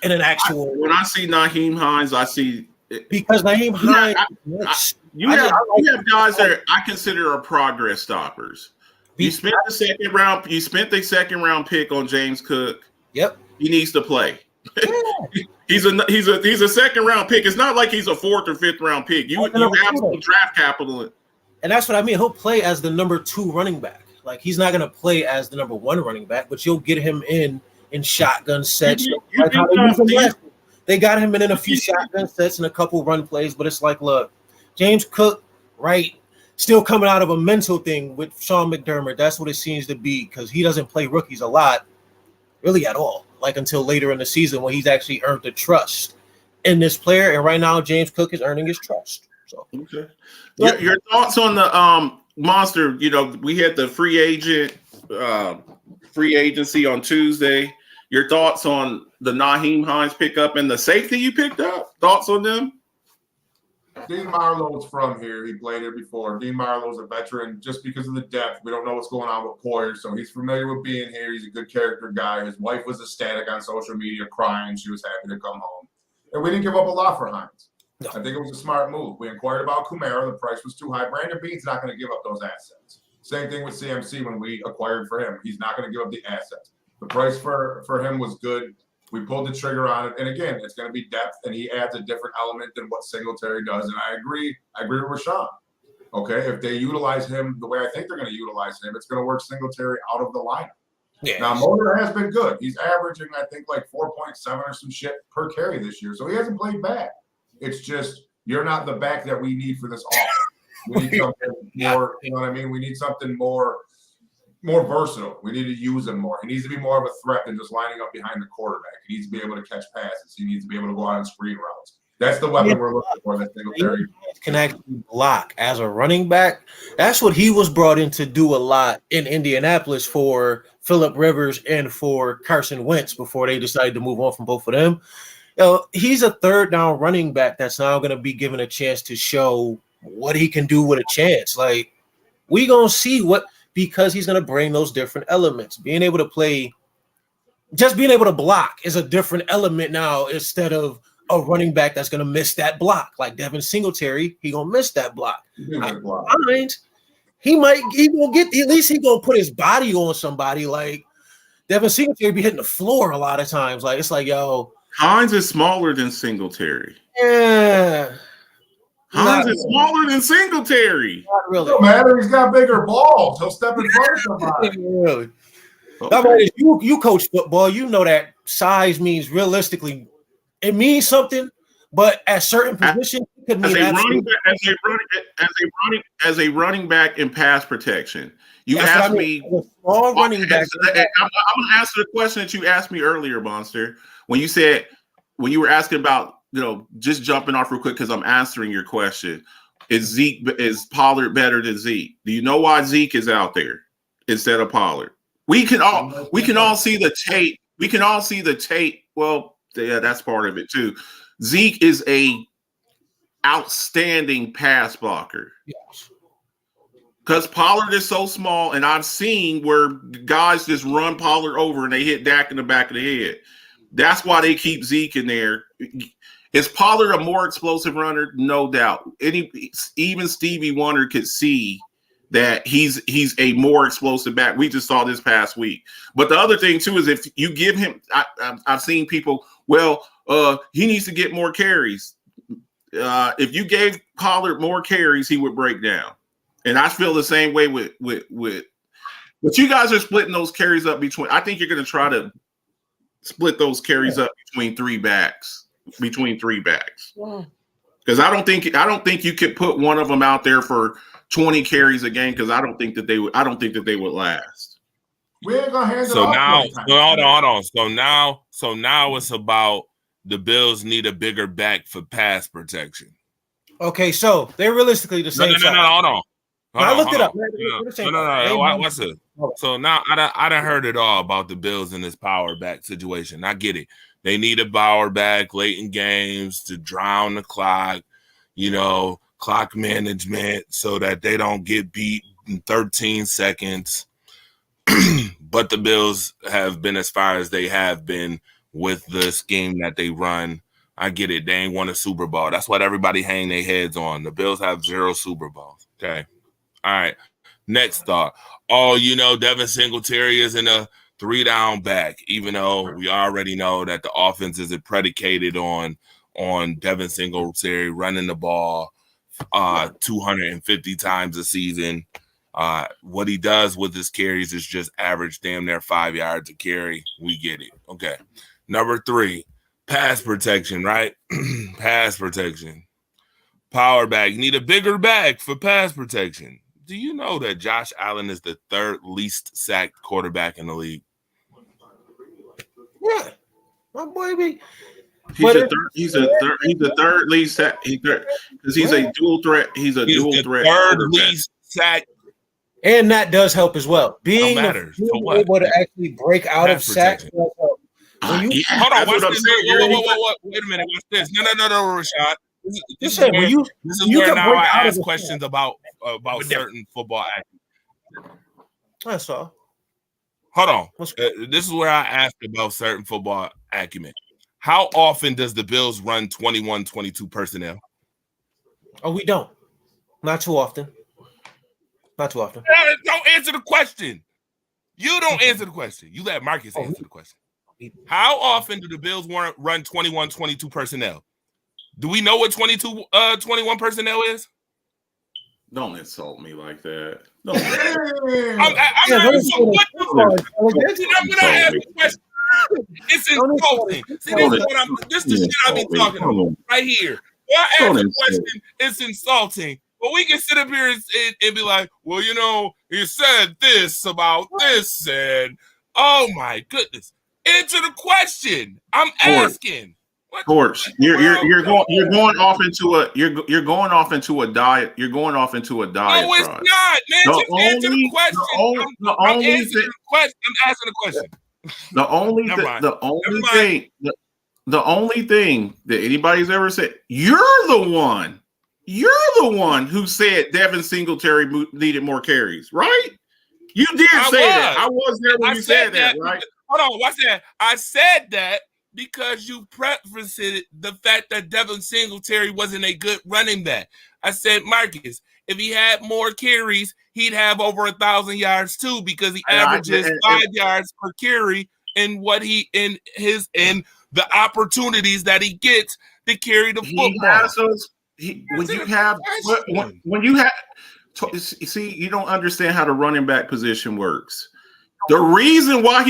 in an actual. When I see Nyheim Hines, I see because Nyheim Hines. You have guys that I consider are progress stoppers. You spent the second round. You spent the second round pick on James Cook. Yep, he needs to play. Yeah. he's a second round pick. It's not like he's a 4th or 5th round pick. You have some draft capital. And that's what I mean. He'll play as the number 2 running back. Like he's not going to play as the number 1 running back, but you'll get him in shotgun sets. They got him in a few shotgun sets and a couple run plays, but it's like, look, James Cook, right, still coming out of a mental thing with Sean McDermott. That's what it seems to be because he doesn't play rookies a lot, really at all, like until later in the season when he's actually earned the trust in this player. And right now, James Cook is earning his trust. So, okay. Your thoughts on the Monster? You know, we had the free agency on Tuesday. Your thoughts on the Nyheim Hines pickup and the safety you picked up? Thoughts on them? Dean Marlowe's from here. He played here before. Dean Marlowe's a veteran just because of the depth. We don't know what's going on with Poyer, so he's familiar with being here. He's a good character guy. His wife was ecstatic on social media, crying. She was happy to come home. And we didn't give up a lot for Hines. No. I think it was a smart move. We inquired about Kamara. The price was too high. Brandon Beane's not going to give up those assets. Same thing with CMC when we acquired for him. He's not going to give up the assets. The price for him was good. We pulled the trigger on it. And again, it's going to be depth, and he adds a different element than what Singletary does. And I agree with Rashawn. Okay, if they utilize him the way I think they're going to utilize him, it's going to work Singletary out of the lineup. Yeah. Now, Motor has been good. He's averaging, I think, like 4.7 or some shit per carry this year. So he hasn't played bad. It's just you're not the back that we need for this offense. We need something more, you know what I mean? We need something more versatile. We need to use him more. He needs to be more of a threat than just lining up behind the quarterback. He needs to be able to catch passes. He needs to be able to go out and screen routes. That's the weapon we're looking for. That Singletary can actually block as a running back. That's what he was brought in to do a lot in Indianapolis for Phillip Rivers and for Carson Wentz before they decided to move on from both of them. You know, he's a third down running back that's now going to be given a chance to show what he can do with a chance. Like, we going to see what – because he's going to bring those different elements. Being able to play, just being able to block is a different element now instead of a running back that's going to miss that block. Like Devin Singletary, he going to miss that block. He will get, at least he going to put his body on somebody. Like Devin Singletary be hitting the floor a lot of times. Like, it's like, yo. Hines is smaller than Singletary. Yeah. Hines is smaller than Singletary. Not really. It don't matter. He's got bigger balls. He'll step in front of somebody. Really. Okay. You coach football. You know that size means realistically, it means something, but at certain positions, it could mean as a running back in pass protection. You asked me. Small running back. I'm going to answer the question that you asked me earlier, Monster. When you were asking about, just jumping off real quick because I'm answering your question. Is Pollard better than Zeke? Do you know why Zeke is out there instead of Pollard? We can all see the tape. We can all see the tape. Well, yeah, that's part of it too. Zeke is a outstanding pass blocker. Yes. Because Pollard is so small, and I've seen where guys just run Pollard over and they hit Dak in the back of the head. That's why they keep Zeke in there. Is Pollard a more explosive runner? No doubt. Even Stevie Wonder could see that he's a more explosive back. We just saw this past week. But the other thing, too, is if you give him I've seen people, he needs to get more carries. If you gave Pollard more carries, he would break down. And I feel the same way with but you guys are splitting those carries up between. I think you're going to try to split those carries up between three backs. Because I don't think you could put one of them out there for 20 carries a game because I don't think that they would last. We ain't gonna handle so now hold on. So now it's about the Bills need a bigger back for pass protection. Okay, so they're realistically the No, same no, no, size. no, hold on. No, I looked it up. No, They're the same no, size. no. They- What's it? So now I done heard it all about the Bills in this power back situation. I get it. They need a power back late in games to drown the clock, clock management so that they don't get beat in 13 seconds. But the Bills have been as far as they have been with the scheme that they run. I get it. They ain't won a Super Bowl. That's what everybody hang their heads on. The Bills have 0 Super Bowls. Okay. All right. Next thought. Oh, Devin Singletary is in a 3-down back, even though we already know that the offense isn't predicated on Devin Singletary running the ball 250 times a season. What he does with his carries is just average damn near 5 yards a carry. We get it. Okay. Number 3, pass protection, right? Pass protection. Power back. You need a bigger back for pass protection. Do you know that Josh Allen is the 3rd least sacked quarterback in the league? Yeah, my boy. He's a third least sack. Because he's a dual threat. He's a dual threat. 3rd least sacked. And that does help as well. Being matters. being For what? able to actually break out Pass of sacks. protection. When you, Hold on, watch what I'm this. saying. Whoa. Wait a minute. Watch this. No, Rashad. This said, when you is you where can now break I out of ask the questions about certain football acumen. that's all. Hold on. What's- This is where I ask about certain football acumen. How often does the Bills run 21-22 personnel? Oh, we don't. Not too often. Not too often. Don't answer the question. You don't answer the question. You let Marcus answer the question. How often do the Bills run 21-22 personnel? Do we know what 21 personnel is? Don't insult me like that. I'm asking what the I'm gonna ask the question. It's insulting. See, this is the shit I be talking about right here. When I ask the question, it's insulting. But we can sit up here and be like, well, you said this about this, and oh my goodness. Answer the question. I'm asking. Torch, you're going off into a diet. You're going off into a diet. No, it's not, man. Just answer the question. I'm answering the question. I'm asking the question. The only thing that anybody's ever said, you're the one who said Devin Singletary needed more carries, right? You did say that. I was there when you said that, right? Hold on, what's that? I said that because you prefaced the fact that Devin Singletary wasn't a good running back. I said, Marcus, if he had more carries, he'd have over 1,000 yards too, because he averages 5 yards per carry in the opportunities that he gets to carry the football. When you have, see, you don't understand how the running back position works. The reason why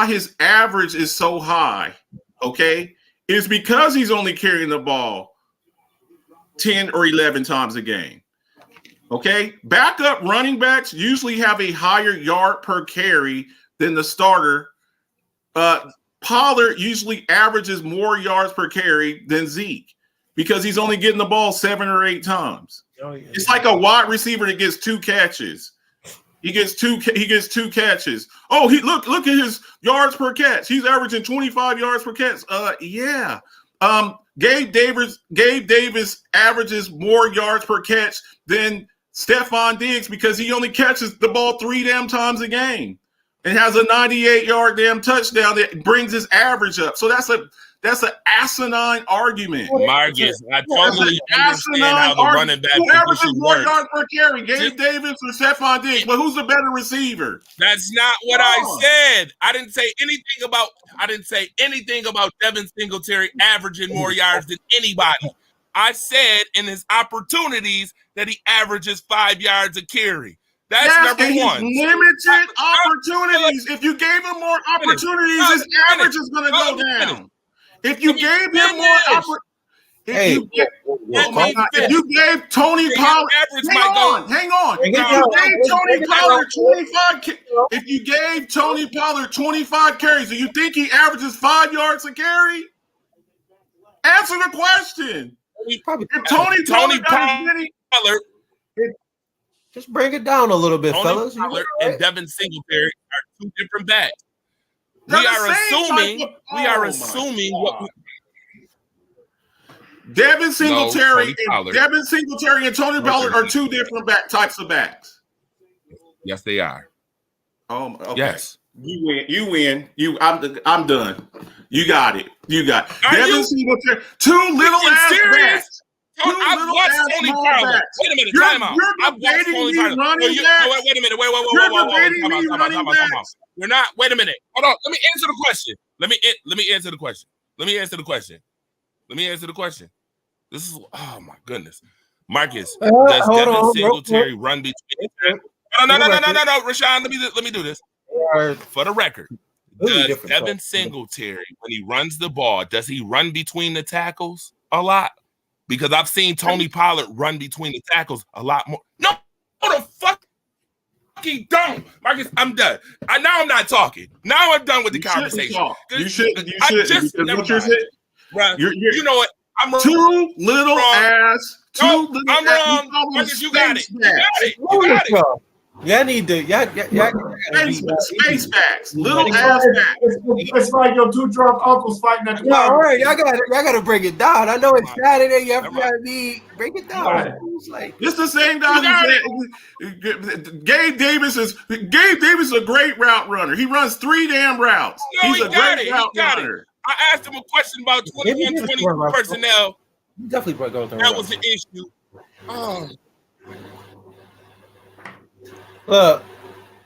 his average is so high, okay, is because he's only carrying the ball 10 or 11 times a game. Okay, backup running backs usually have a higher yard per carry than the starter. Pollard usually averages more yards per carry than Zeke because he's only getting the ball 7 or 8 times. Oh, yeah. It's like a wide receiver that gets 2 catches. He gets two catches. Oh, look at his yards per catch. He's averaging 25 yards per catch. Yeah. Gabe Davis averages more yards per catch than Stephon Diggs because he only catches the ball 3 damn times a game and has a 98-yard damn touchdown that brings his average up. So that's an asinine argument. Marcus, I totally understand how the running back position works. Yards per carry, Gabe Davis or Stephon Diggs, but who's the better receiver? That's not what I said. I didn't say anything about Devin Singletary averaging more yards than anybody. I said in his opportunities that he averages 5 yards a carry. That's number one. Limited opportunities. If you gave him more opportunities, his average is going to go down. If you gave him more opportunities, if you gave Tony Pollard, hang on. If you gave Tony Pollard 25 carries, do you think he averages 5 yards a carry? Answer the question. Probably If Tony Tony got as many, Pollard, just bring it down a little bit, Tony fellas. Pollard and Devin Singletary are two different backs. they're We the are same assuming. type of- We are Oh, my assuming God. what. Devin Singletary Tony and Tony Pollard are two different types of backs. Yes, they are. Okay. Yes. You win. I'm done. You got it. Are Devin you Singletary, two little ass serious? backs. I've little watched ass Tony small Pollard. backs. Wait a minute, You're- time out. you're I've watched debating Tony me Pollard. running No, backs. wait a minute. Wait. You're Time debating out, me time out, running time out, time out. backs. We're not. Wait a minute. Hold on. Let me answer the question. Let me answer the question. Let me answer the question. This is my goodness. Marcus, does hold Devin on, Singletary run between? No, Rashawn. Let me do this. For the record, Really does different Devin stuff. Singletary, when he runs the ball, does he run between the tackles a lot? Because I've seen Tony Pollard run between the tackles a lot more. No, the fuck he don't. Marcus, I'm done. Now I'm not talking. Now I'm done with the conversation. You should. I Because just never what you're mind. saying, Bruh, you're- you know what? I'm wrong. two little Wrong. ass. No, Two little I'm ass. wrong. You call them Marcus, you got it. space You backs. got it. You got it. Y'all need to. Space backs. Little It's ass like- backs. It's like your two drunk uncles fighting at the Yeah, all bar. right. Y'all gotta break it down. I know it's Saturday. You have Never mind. to be break it down. Right. It's like It's the same guy who said Gabe Davis is a great route runner. He runs 3 damn routes. No, He's he a got great it. He route got it. runner. I asked him a question about Maybe he did 21-20 score, Marcus. personnel. you definitely break going through. That was the issue. Oh, Look,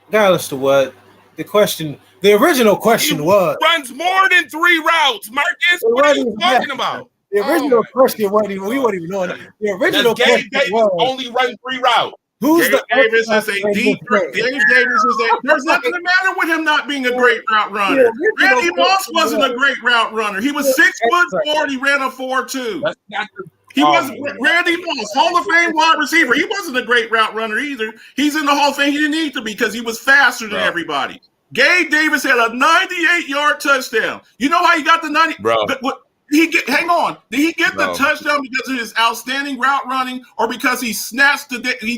regardless to what the original question was. runs more than 3 routes. Marcus, what are you talking about? The original question wasn't even. We weren't even knowing. The original Does Gabe question Davis was, only run 3 routes? who's Gabe the Davis is a deep. Gabe Davis is a. There's nothing the matter with him not being a great route runner. Randy Moss wasn't a great route runner. He was 6'4" and he ran a 4.2. That's not the. He Oh, wasn't Randy Moss, Hall of Fame wide receiver. He wasn't a great route runner either. He's in the Hall of Fame. He didn't need to be because he was faster than Bro. everybody. Gabe Davis had a 98-yard touchdown. You know how he got the 90? Bro. Hang on. Did he get the Bro. touchdown because of his outstanding route running, or because he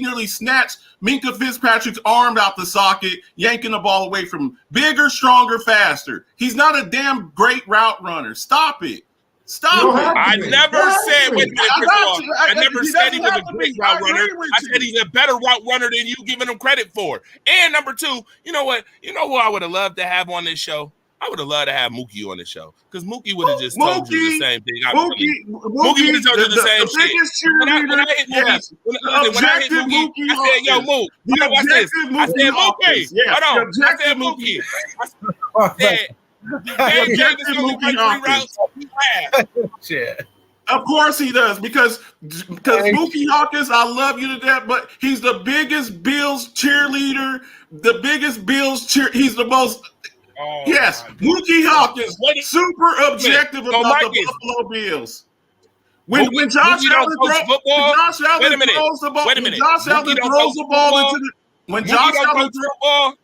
nearly snatched Minka Fitzpatrick's arm out the socket, yanking the ball away from him? Bigger, stronger, faster. He's not a damn great route runner. Stop it. Stop You don't it. have I to be. never You have said, to wait a be. minute, I first got of all, you. I never He said he doesn't was have a to great be. route I agree runner. with I you. said he's a better route runner than you giving him credit for. And number 2, you know what? You know who I would have loved to have on this show? I would have loved to have Mookie on the show because Mookie would have just told you the same thing. Mookie would have told you the same shit. biggest When I cheerleader, hit Mookie, yes. when I hit Objective Mookie, Mookie I said, "Yo, Hawkins. Mook." The Hold on, watch this. objective I said, Mookie "Mookie." Hawkins. Yes, Hold on. the I said, objective Mookie. Oh, I said, Gabe Davis only Mookie run 3 Hawkins. routes. He laughed. shit. Of course he does, because Mookie Hawkins, I love you to death, but he's the biggest Bills cheerleader, the biggest Bills cheer. He's the most. Oh, Yes, my God. Mookie Hawkins, Wait. super objective So, about Marcus, the Buffalo Bills. When Mookie Josh don't Allen coach throws football? Wait a minute. throws the ball, Wait a when minute. Josh Mookie Allen don't throws coach the ball football? into the when Mookie Josh don't Allen coach football.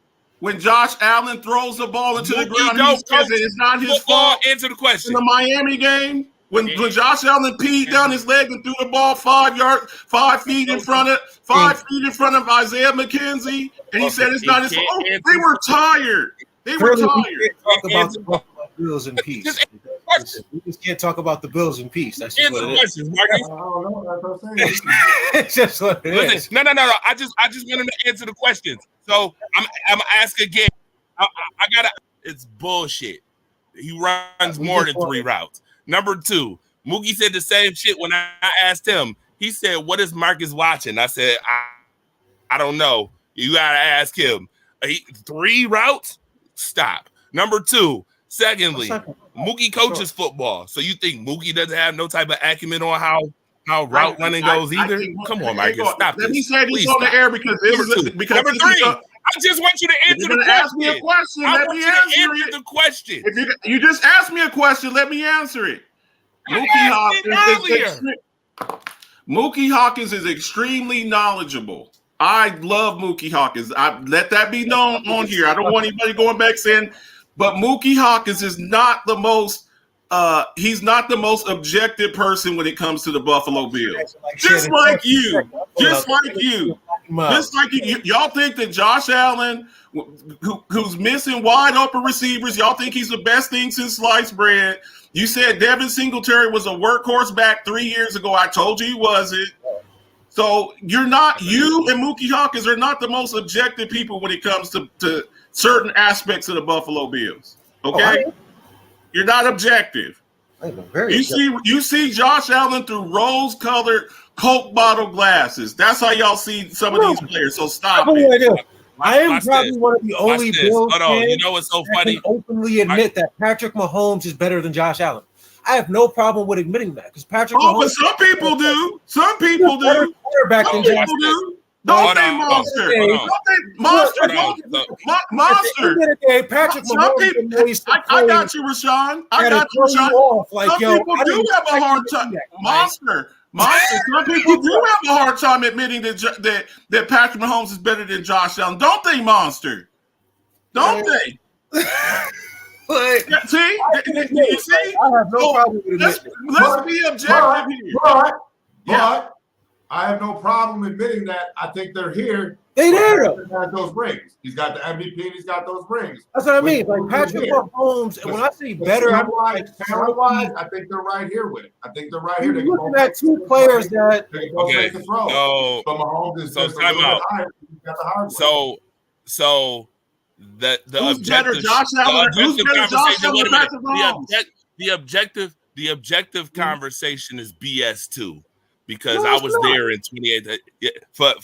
when Josh Allen throws the ball into the Mookie ground, he don't says coach that it's not his football. fault. Answer the In question. the Miami game, when Yeah. Josh Allen peed down his leg and threw the ball 5 feet in front of Isaiah McKenzie, and he said it's not his fault. Oh, they were tired. They were Clearly, we tired. can't talk about the Buffalo Bills in peace. Just answer the question. We just can't talk about the Bills in peace. That's just Answer what the it is. question, Marcus. I don't know. That's what I'm saying. It's just what it is. Listen, no. I just want him to answer the questions. So I'm ask again. I gotta. It's bullshit. He runs more than 3 routes. Number 2, Mookie said the same shit when I asked him. He said, "What is Marcus watching?" I said, "I don't know. You gotta ask him." 3 routes? Stop. Number 2. Secondly, Mookie coaches football. So you think Mookie doesn't have no type of acumen on how route running goes either? Come on, Marcus. Stop Let this. me say this Please on stop. the air because this Number is 2. because Number this 3. is I just want you to answer you're the going to ask me a question. question. I Let want me you to answer answer it. the question. If you just asked me a question, let me answer it. Mookie Hawkins is extremely knowledgeable. I love Mookie Hawkins. I let that be known on here. I don't want anybody going back saying, but Mookie Hawkins is not the most he's not the most objective person when it comes to the Buffalo Bills. Just like you. Y'all think that Josh Allen, who's missing wide open receivers, y'all think he's the best thing since sliced bread. You said Devin Singletary was a workhorse back 3 years ago. I told you he wasn't. So you and Mookie Hawkins are not the most objective people when it comes to certain aspects of the Buffalo Bills. Okay? You're not objective. You see Josh Allen through rose-colored Coke bottle glasses. That's how y'all see some of these players. So stop it. I am probably one of the only Bills fans you know what's so funny? That can openly admit that Patrick Mahomes is better than Josh Allen. I have no problem with admitting that because Patrick Mahomes. But some people do. Some people do. Quarterback than Josh Allen. Don't they monster? Monster. Patrick Mahomes. I got you, Rashawn. I got you, Rashawn. Some people do have a hard time. Monster. Some people do have a hard time admitting that Patrick Mahomes is better than Josh Allen. Don't they, Monster? Don't they? See? You see? I have no problem with it. Let's be objective here. But I have no problem admitting that. I think they're here. They there. He has those rings. He's got the MVP and he's got those rings. That's what I mean. Like Patrick Mahomes, when I say better, I'm like talent-wise, I think they're right here with it. I think they're right here. They're looking at two players that make the throw. But Mahomes is just a little bit higher. He's got the hard So the who's objective, better, Josh Allen? Who's better, Josh Allen or Patrick Mahomes? The objective conversation is BS too. Because I was there in 28. For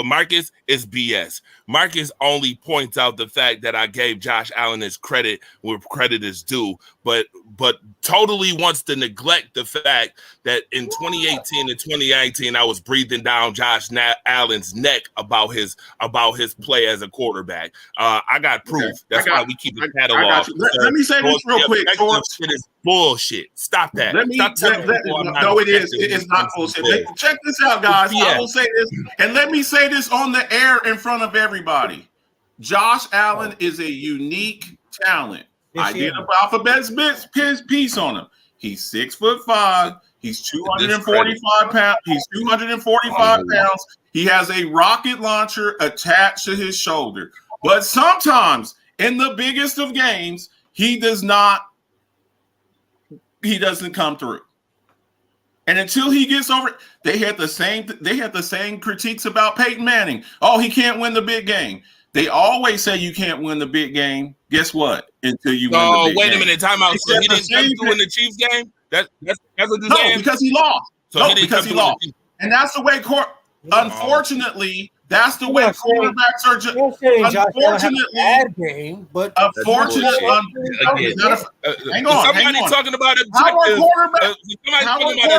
Marcus, it's BS. Marcus only points out the fact that I gave Josh Allen his credit where credit is due, but totally wants to neglect the fact that in 2018 and 2019 I was breathing down Josh Allen's neck about his play as a quarterback. I got proof. That's why we keep the catalog. Let me say this real quick. It is bullshit. Stop that. No, it is. It is not bullshit. Check this out, guys. Yeah. I will say this, and let me say this on the air in front of everybody. Josh Allen is a unique talent. I did an alphabet piece on him. He's 6'5". He's 245 pounds. He's 245 pounds. He has a rocket launcher attached to his shoulder. But sometimes in the biggest of games, he doesn't come through. And until he gets over it, they had the same critiques about Peyton Manning. Oh, he can't win the big game. They always say you can't win the big game. Guess what? Until you win the big game. Oh, wait a minute. Time out. So he didn't come through in the Chiefs game? That's what you're saying? No, because he lost. Because he lost. And that's the way unfortunately, that's the way quarterbacks are. Unfortunately, but hang on. Talking about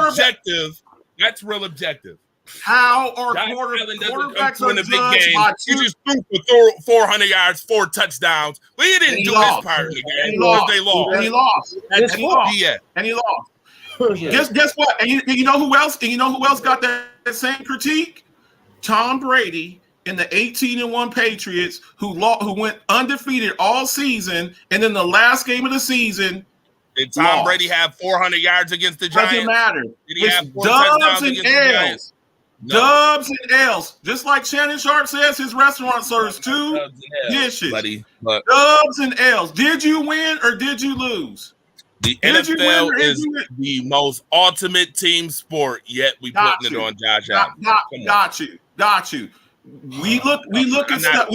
objective. That's real objective. How are quarterbacks in a big game? He just threw for 400 yards, 4 touchdowns, but he didn't do his part in the game. They lost. And he lost. And he lost. Guess what? And you know who else? And you know who else got that same critique? Tom Brady and the 18-1 Patriots, who went undefeated all season, and then the last game of the season. Did Tom Brady have 400 yards against the Giants? Doesn't matter. Did he have 4 touchdowns against the Giants? No. Dubs and L's. Just like Shannon Sharp says, his restaurant serves 2 dishes. Dubs and L's. Did you win or did you lose? The NFL is the most ultimate team sport, yet we putting it on Josh Allen. Got you. We look at stuff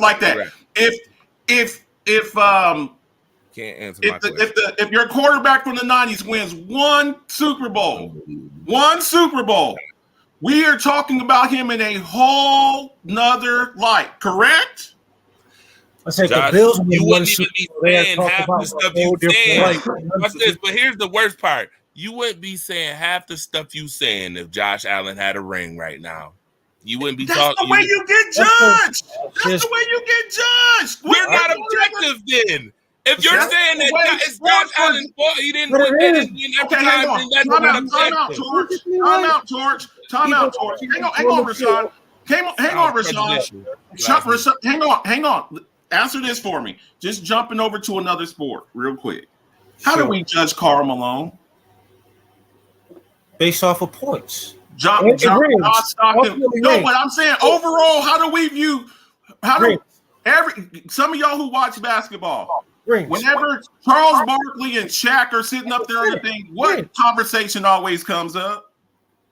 like that. If can't answer my question. If your quarterback from the 90s wins one Super Bowl, we are talking about him in a whole nother light, correct? I said the Bills. You wouldn't even be saying half the stuff you saying. Watch this, but here's the worst part. You wouldn't be saying half the stuff you saying if Josh Allen had a ring right now. You wouldn't be talking. That's the way you get judged. That's the way you get judged. We're not objective then. If you're saying that it's Josh Allen's fault, he didn't win every time, then Time out, George. Hang on, Rashawn. Hang on. Answer this for me. Just jumping over to another sport real quick. How do we judge Karl Malone? Based off of points. John Rings. Stockton. Ultimately No, rings. but I'm saying overall, how do we view? How do some of y'all who watch basketball? Rings. Whenever Charles Barkley and Shaq are sitting up there on the thing, what conversation always comes up?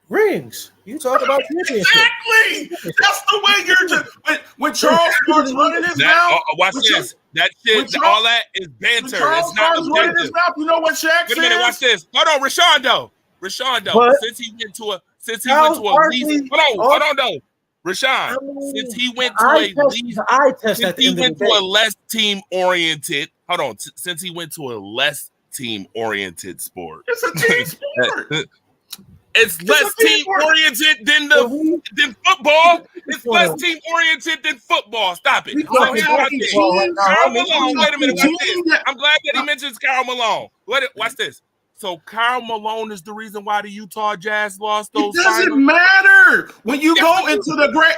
Rings. You talk about championship. Exactly. That's the way you're just when Charles starts running his mouth. Watch this. That shit, all that is banter. When Charles It's not starts running his objective. mouth, you know what Shaq Wait a minute. Watch says? this. Hold on, Rashawn. What? Since he went to a Charles least. Barkley- Hold on, though. Rashawn, since he went to a least. eye test Since at the he end of went the to day. a less team oriented. Hold on. Since he went to a less team oriented sport. It's a team sport. It's less team oriented than football. It's less team oriented than football. Stop it. talking Karl Malone. Wait a minute. Watch this. Team- I'm glad that he mentions Karl Malone. Watch this. So Karl Malone is the reason why the Utah Jazz lost those. It doesn't finals? matter when you go into the great.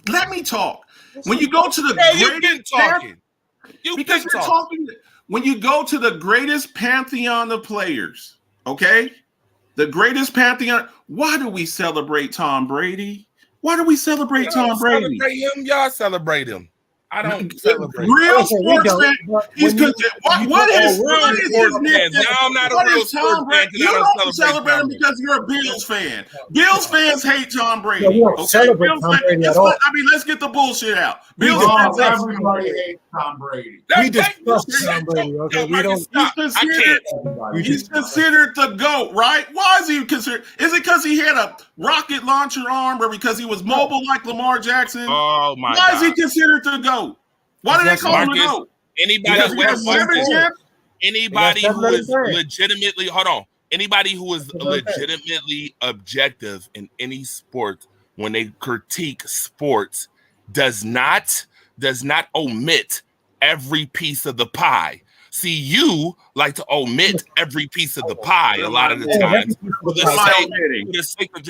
Let me talk. When you go to the You've been talking. because you're talking. When you go to the greatest pantheon of players, okay, the greatest pantheon. Why do we celebrate Tom Brady? Why do we celebrate Tom Brady? Celebrate him. Y'all celebrate him. I don't celebrate. Real Okay, we sports don't, fan. but He's when you- what is real his sports fan. nickname? Now I'm not a What real is Tom sports fan Brady? 'cause You I don't don't celebrate celebrate him Tom Brady. because you're a Bills fan. Bills fans hate Tom Brady. Yeah, we don't celebrate Tom Brady at all. Let's get the bullshit out. Bills Oh, fans hate everybody hates Tom Brady. We discussed Tom Brady, okay? We don't- He's considered the GOAT, right? Why is he considered? Is it because he had a rocket launcher arm or because he was mobile like Lamar Jackson? Oh my Why God. is he considered the GOAT? Why do they call him the Marcus, GOAT? Anybody Because who he has is 7 championships? anybody That's who is another thing. legitimately anybody who is another thing. legitimately objective in any sport when they critique sports does not omit every piece of the pie. See, you like to omit every piece of the pie a lot of the times for the What am I sake, omitting? for the sake of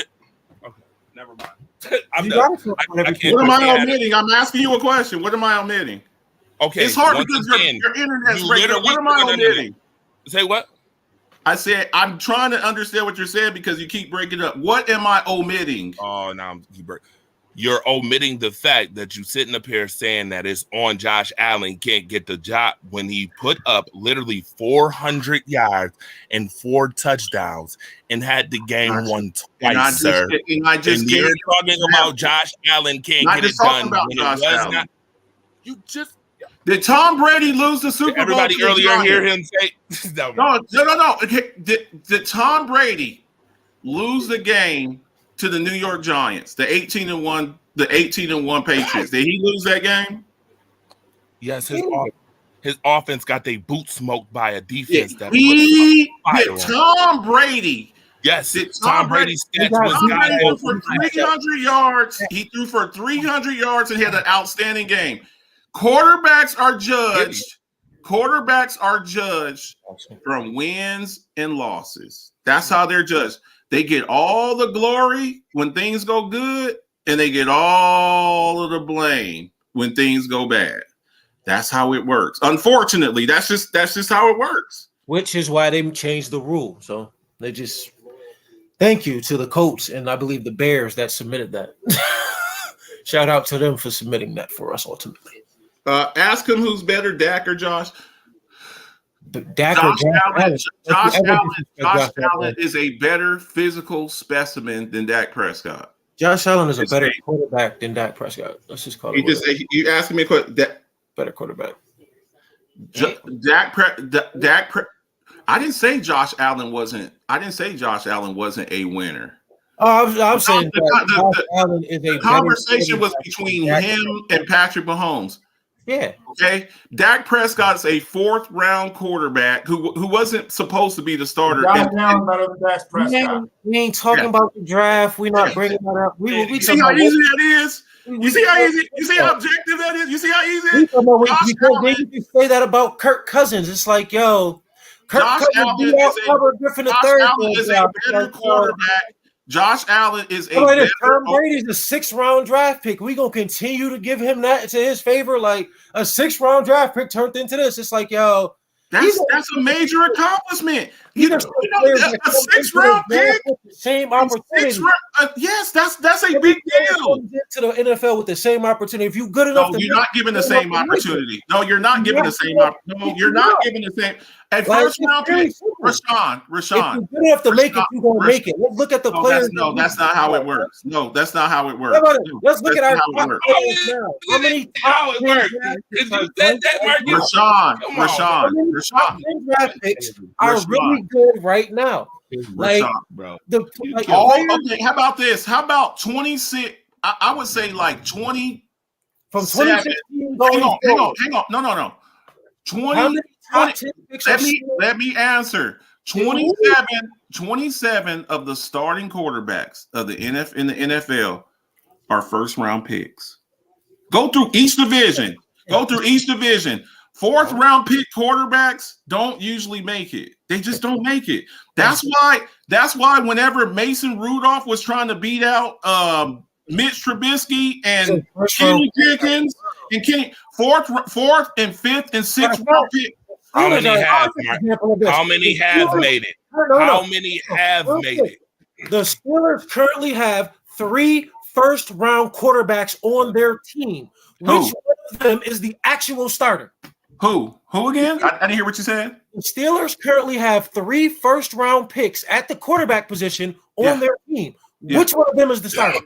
okay, never mind. I'm You done. gotta talk about I everything. What am I can't- omitting? I'm asking you a question. What am I omitting? Okay, It's hard once because again, your internet's you breaking up. What am I literally- no. omitting? Say what? I said I'm trying to understand what you're saying because you keep breaking up. What am I omitting? Oh, now you're omitting the fact that you sitting up here saying that it's on Josh Allen can't get the job when he put up literally 400 yards and 4 touchdowns and had the game won twice, sir. And you're talking about Josh Allen can't Not get it just talking done about when Josh it was Allen. not. You just Did Tom Brady lose the Super Bowl? everybody to the earlier Giants? hear him say No. Okay. Did Tom Brady lose the game to the New York Giants, the 18-1 Patriots? Did he lose that game? Yes, his offense got their boot smoked by a defense that He fire did on. Tom Brady. Yes, Did Tom Brady's stats was Tom Brady threw God. for 300 yards. He threw for 300 yards and had an outstanding game. Quarterbacks are judged. Quarterbacks are judged from wins and losses. That's how they're judged. They get all the glory when things go good, and they get all of the blame when things go bad. That's how it works. Unfortunately, that's just how it works. Which is why they changed the rule. So they just thank you to the Colts and I believe the Bears that submitted that. Shout out to them for submitting that for us ultimately. Ask him who's better, Dak or Josh. Dak or Josh Allen is a better physical specimen than Dak Prescott. Josh Allen is a better quarterback than Dak Prescott. Let's just call it. You asking me a question? Better quarterback. I didn't say Josh Allen wasn't. I didn't say Josh Allen wasn't a winner. Oh, I'm saying Josh Allen is a The conversation was between him and Patrick Mahomes. Yeah. Okay. Dak Prescott's a 4th round quarterback who wasn't supposed to be the starter. Josh Allen better than Dak Prescott. We ain't talking about the draft. We're not bringing that up. You see how easy that is? You see how easy? You see how objective that is? You see how easy it is? Because they used to say that about Kirk Cousins. It's like, yo, Kirk Cousins beat out Robert Griffin III. Josh Allen is a better quarterback. Josh Allen is a better. Tom Brady's a 6th round draft pick. We gonna continue to give him that to his favor, like a 6th round draft pick turned into this. It's like, yo, That's a major accomplishment. These are players that A come 6th into the round draft pick. with the same opportunity. Yes, that's a big deal. Comes into the NFL with the same opportunity. If you're good enough, No, to you're not giving the same opportunity. No, you're not giving the same opportunity. No, you're not giving the same. At first round pick, Rashawn. If you're good enough to make it, you're going to make it. Let's look at the players. That's not how it works. No, that's not how it works. Let's look at our top players now. How many top Rashawn draft picks are really good right now? Like, bro. Okay, how about this? How about 26? I would say like 20 from 2016 going hang on. No. 20. Let me answer. 27 of the starting quarterbacks of the NFL are first round picks. Go through each division. Fourth round pick quarterbacks don't usually make it. They just don't make it. That's why whenever Mason Rudolph was trying to beat out Mitch Trubisky and Kenny Pickens and fourth and fifth and sixth round pick. How many have made it? How many have made it? The Steelers currently have 3 first-round quarterbacks on their team. Who? Which one of them is the actual starter? Who again? I didn't hear what you said. The Steelers currently have 3 first-round picks at the quarterback position on their team. Yeah. Which one of them is the starter?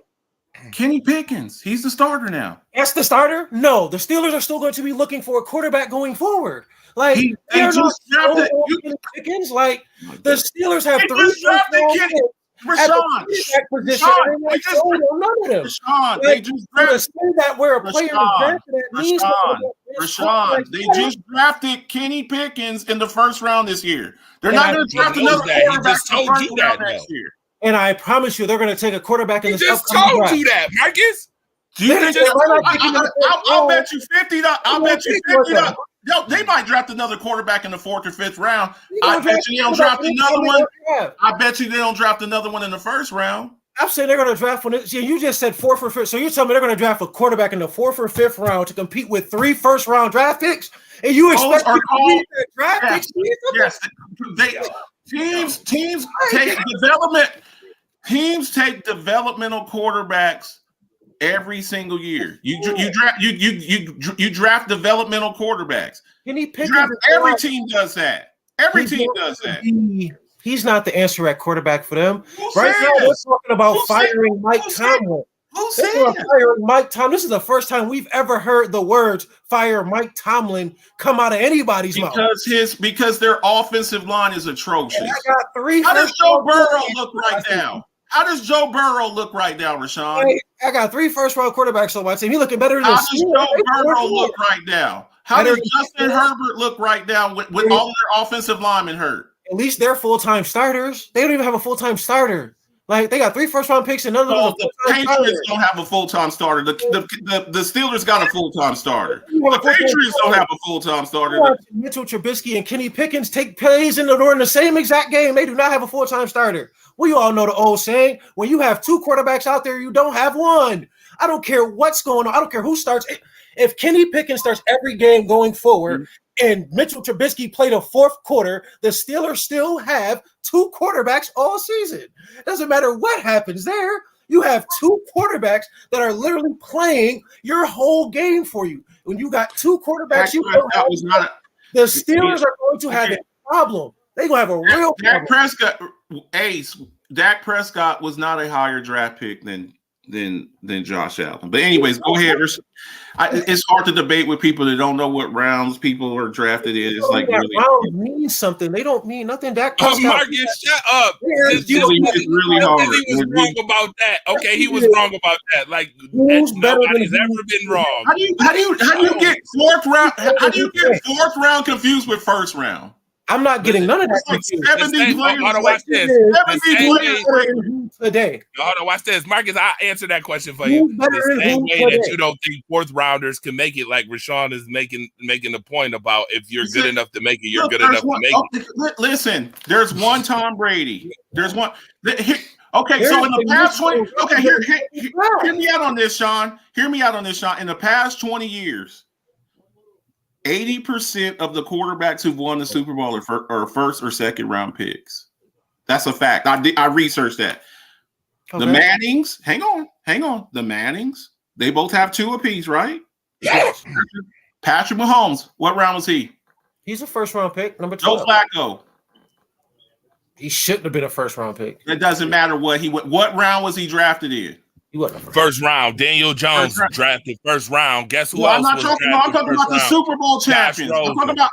Kenny Pickens. He's the starter now. That's the starter? No, the Steelers are still going to be looking for a quarterback going forward. Like they just drafted Pickens. Like the Steelers have 3 first-round picks. Rashawn, they just drafted Kenny Pickens in the first round this year. They're not going to draft another quarterback next year. And I promise you, they're going to take a quarterback in this upcoming draft. He just told you that, Marcus. I'll bet you $50. I'll bet you $50. They might draft another quarterback in the 4th or 5th round. I bet you they don't draft another one. I bet you they don't draft another one in the first round. I'm saying they're going to draft one. See, you just said 4th or 5th. So you're telling me they're going to draft a quarterback in the 4th or 5th round to compete with 3 first-round draft picks? And you expect to compete with draft picks? Yes. Teams take development. Teams take developmental quarterbacks every single year. You draft developmental quarterbacks. Every team does that. Every team does that. He's not the answer at quarterback for them. Right now, we're talking about firing Mike Tomlin. Who said firing Mike Tomlin? This is the first time we've ever heard the words "fire Mike Tomlin" come out of anybody's mouth. Because their offensive line is atrocious. And I got 3. How does Joe Burrow look right now? How does Joe Burrow look right now, Rashawn? I got 3 first-round quarterbacks on my team. He looking better than How does Joe Burrow look right now? How does Justin Herbert look right now with all their offensive linemen hurt? At least they're full-time starters. They don't even have a full-time starter. Like, they got 3 first-round picks and none of them are full-time starters. The Patriots don't have a full-time starter. The Steelers got a full-time starter. The Patriots don't have a full-time starter. Mitchell Trubisky and Kenny Pickens take plays during the same exact game. They do not have a full-time starter. We all know the old saying, when you have 2 quarterbacks out there, you don't have one. I don't care what's going on. I don't care who starts. If Kenny Pickens starts every game going forward and Mitchell Trubisky played a 4th quarter, the Steelers still have 2 quarterbacks all season. It doesn't matter what happens there. You have 2 quarterbacks that are literally playing your whole game for you. When you got 2 quarterbacks, the Steelers are going to have a problem. They're going to have a real problem. Dak Prescott was not a higher draft pick than Josh Allen. But anyways, go ahead. It's hard to debate with people that don't know what rounds people are drafted in. It's like really rounds mean something. They don't mean nothing. Dak Prescott. Marcus, shut up. It's really hard. He was wrong about that. Okay, he was wrong about that. Like nobody's ever been wrong. How do you get 4th round? How do you get 4th round confused with 1st round? I'm not getting none of that. Like 70 players. Hold on, watch this. 70 players today. Hold on, watch this. Marcus, I'll answer that question for you. The same way that you don't think 4th rounders can make it, like Rashawn is making the point about if you're good enough to make it, you're good enough to make it. Listen, there's one Tom Brady. There's one. Okay, so in the past 20, okay, hear me out on this, Sean. Hear me out on this, Sean. In the past 20 years, 80% of the quarterbacks who've won the Super Bowl are first or second round picks. That's a fact. I researched that. Okay. The Mannings, hang on. The Mannings, they both have 2 apiece, right? Yes. Patrick Mahomes, what round was he? He's a first round pick, number 12. Joe Flacco. He shouldn't have been a first round pick. It doesn't matter what he went. What round was he drafted in? He wasn't first round. Daniel Jones drafted first round. Guess who else? I'm not talking about. I'm talking about the Super Bowl champions. I'm talking about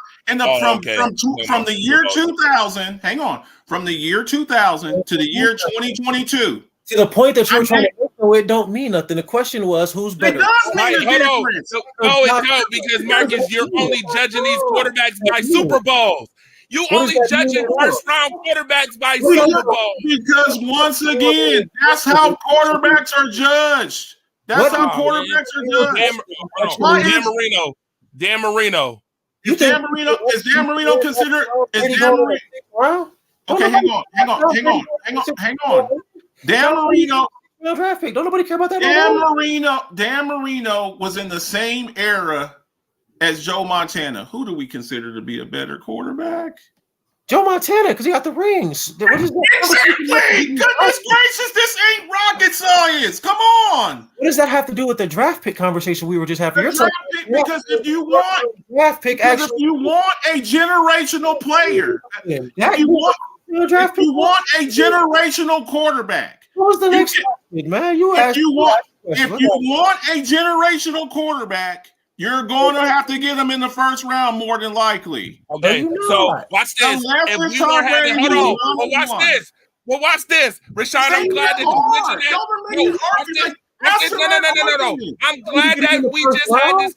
from the year 2000. Hang on, from the year 2000 to the year 2022. See, the point that you're trying to make, it don't mean nothing. The question was, who's better? It does mean a difference. No, it don't, because Marcus, you're only judging these quarterbacks by Super Bowls. You only judging first round quarterbacks by Super Bowl. Because once again, that's how quarterbacks are judged. That's how quarterbacks are judged. Dan Marino. Is Dan Marino considered? Okay, hang on. Dan Marino. Draft pick. Don't nobody care about that. Dan Marino was in the same era as Joe Montana. Who do we consider to be a better quarterback? Joe Montana, because he got the rings. What is that? Exactly. Goodness gracious, this ain't rocket science. Come on. What does that have to do with the draft pick conversation we were just having? Because if you want you want a generational player, if you want a generational quarterback, what was the next pick, man? If you want a generational quarterback, you're going to have to get him in the first round more than likely. Okay, so watch this. If we were having, watch this. Rashawn, I'm glad that you mentioned that. No. I'm glad that we just had this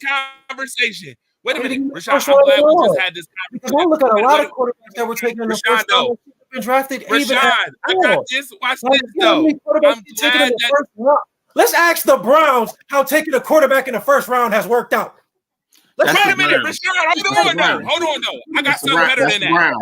conversation. Wait a minute, Rashawn. I'm glad we just had this conversation. Because I look at a lot of quarterbacks that were taken in the first round. Been drafted. Rashawn, I got this. Watch this though. I'm glad that. Let's ask the Browns how taking a quarterback in the first round has worked out. Wait a minute, Rashawn. Hold on, though. I got something better than that.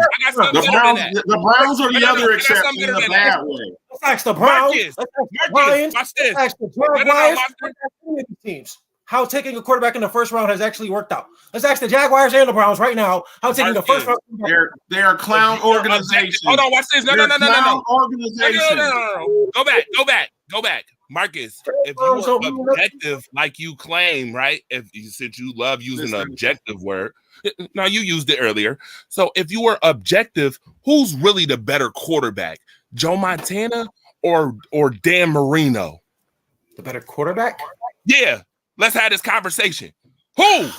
The Browns are the other exception in a bad way. Let's ask the Browns. Let's ask the Jaguars. Let's ask the teams how taking a quarterback in the first round has actually worked out. Let's ask the Jaguars and the Browns right now how taking the first round. They're a clown organization. Hold on, watch this. No. Go back. Marcus, if you were objective like you claim, right? Since you love using the objective word, now you used it earlier. So if you were objective, who's really the better quarterback, Joe Montana or Dan Marino? The better quarterback? Yeah, let's have this conversation. Who?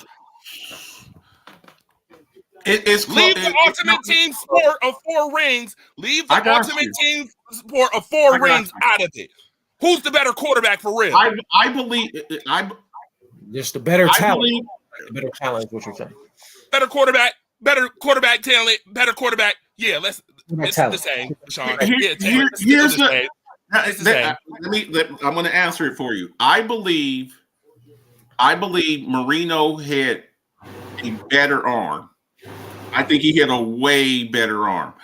Leave the ultimate team sport of 4 rings. Leave the ultimate team sport of 4 rings out of it. Who's the better quarterback for real? I believe just the better talent. The better talent is what you're saying. Better quarterback talent, better quarterback. Yeah, it's the same, Sean. I'm going to answer it for you. I believe Marino had a better arm. I think he had a way better arm.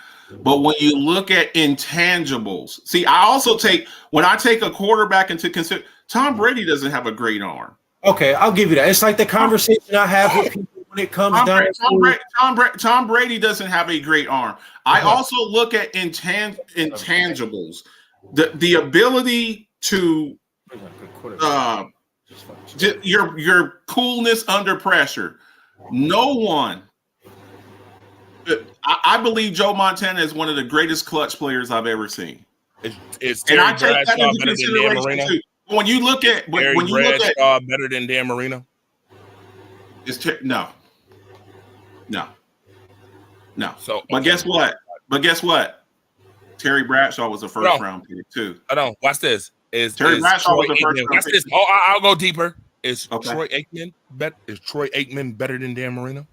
But when you look at intangibles, see, when I take a quarterback into consideration, Tom Brady doesn't have a great arm. Okay, I'll give you that. It's like the conversation I have with people when it comes down to Tom Brady doesn't have a great arm. I also look at intangibles, the ability to your coolness under pressure. No one. I believe Joe Montana is one of the greatest clutch players I've ever seen. Is Terry Bradshaw better than Dan Marino? When you look at better than Dan Marino? No. So, but guess what? Terry Bradshaw was a first round pick too. I don't. Watch this. Terry Bradshaw was a first round pick. Watch this. Oh, I'll go deeper. Is Troy Aikman better than Dan Marino?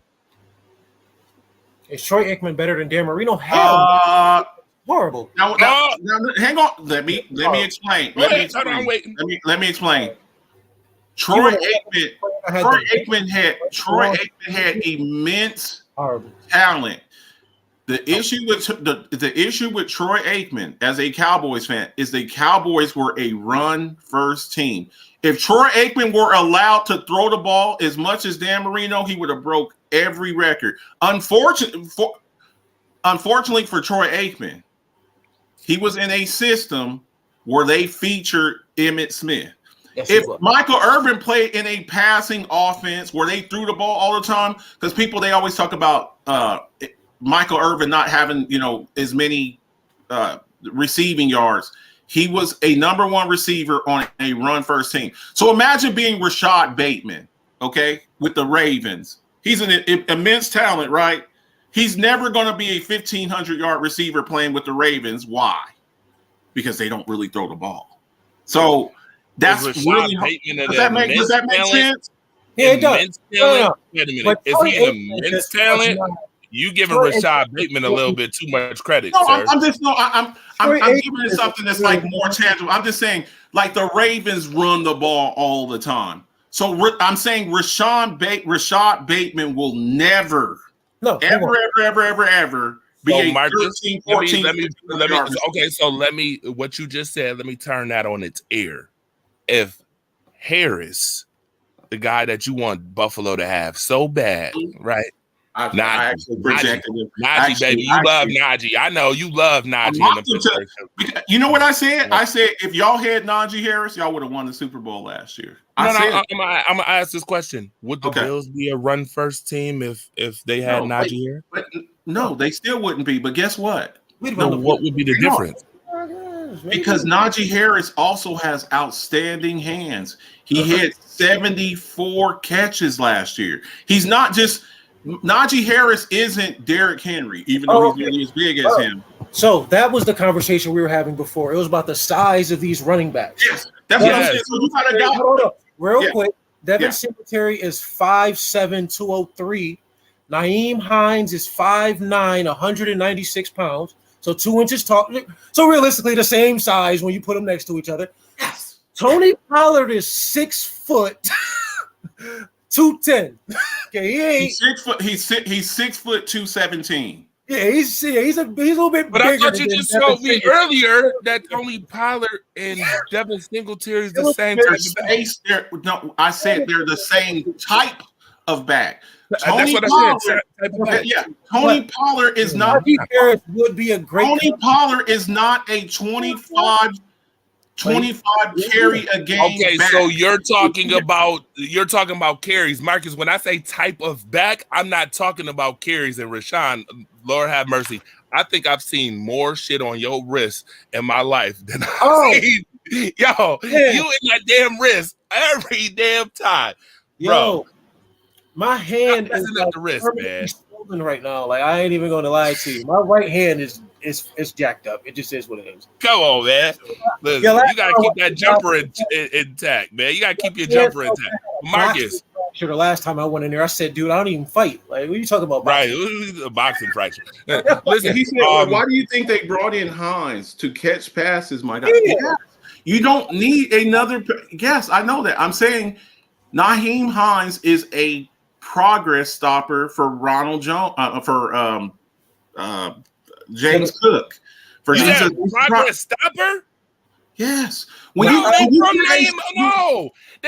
Is Troy Aikman better than Dan Marino? Hell, horrible. Now, hang on. Let me explain. Let me explain. Troy Aikman had immense talent. The issue with the issue with Troy Aikman as a Cowboys fan is the Cowboys were a run-first team. If Troy Aikman were allowed to throw the ball as much as Dan Marino, he would have broke every record. Unfortunately for Troy Aikman, he was in a system where they featured Emmitt Smith. Yes, If Michael Irvin played in a passing offense where they threw the ball all the time, because they always talk about Michael Irvin not having, as many receiving yards. He was a number one receiver on a run first team. So imagine being Rashad Bateman, okay, with the Ravens. He's an immense talent, right? He's never going to be a 1,500-yard receiver playing with the Ravens. Why? Because they don't really throw the ball. So that's really does that make sense? Yeah, it does. No. Wait a minute. Is he an immense talent? You giving Rashad Bateman a little bit too much credit, sir. I'm giving it something that's like more tangible. I'm just saying, like the Ravens run the ball all the time. So I'm saying Rashad Bateman will never, ever be a Marcus, 13, 14. What you just said, let me turn that on its ear. If Harris, the guy that you want Buffalo to have so bad, right? I actually projected him. Najee, baby, you love Najee. I know you love Najee. You know what I said? I said if y'all had Najee Harris, y'all would have won the Super Bowl last year. I'm gonna ask this question: would the Bills be a run first team if they had Najee Harris? But no, they still wouldn't be. But guess what? What would be the difference? Because Najee Harris also has outstanding hands. He had 74 catches last year. He's not just. Najee Harris isn't Derrick Henry, even though he's nearly as big as him. So that was the conversation we were having before. It was about the size of these running backs. Yes, that's what I'm saying. So you got a guy. Hold up, real quick. Devin Singletary is 5'7", 203. Nyheim Hines is 5'9", 196 pounds. So 2 inches tall. So realistically, the same size when you put them next to each other. Yes. Tony Pollard is 6 foot. 210. Okay, he ain't. He's 6 foot 217. Yeah, he's a little bit. But I thought you just told me earlier that Tony Pollard and Devin Singletary is the same type of back. No, I said they're the same type of back. That's what I said. Tony Pollard is not. Harris would be a great. Tony Pollard is not a 25 carry a game. Okay, back. so you're talking about carries, Marcus. When I say type of back, I'm not talking about carries. And Rashawn, Lord have mercy, I think I've seen more shit on your wrist in my life than I've seen. Yo, you in that damn wrist every damn time, bro. My hand is at the wrist, man. Swollen right now. Like I ain't even going to lie to you. My right hand is jacked up. It just is what it is. Come on, man. Listen, you gotta keep that jumper intact, man. You gotta keep your jumper intact. Marcus. The last time I went in there, I said, dude, I don't even fight. Like, what are you talking about? Right, a boxing fracture. Listen, he said, why do you think they brought in Hines to catch passes, Mike? Yeah. You don't need another. Yes, I know that. I'm saying Nyheim Hines is a progress stopper for Ronald Jones, James Cook. He's a progress stopper? Yes. They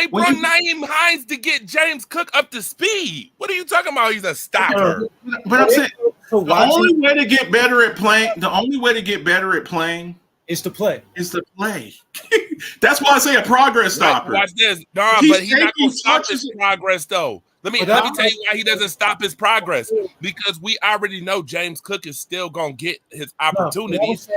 brought Nyheim Hines to get James Cook up to speed. What are you talking about? He's a stopper. But I'm saying the only way to get better at playing is to play. That's why I say a progress stopper. Watch this. But he's not going to stop his progress, though. Let me tell you why he doesn't stop his progress. Because we already know James Cook is still going to get his opportunities.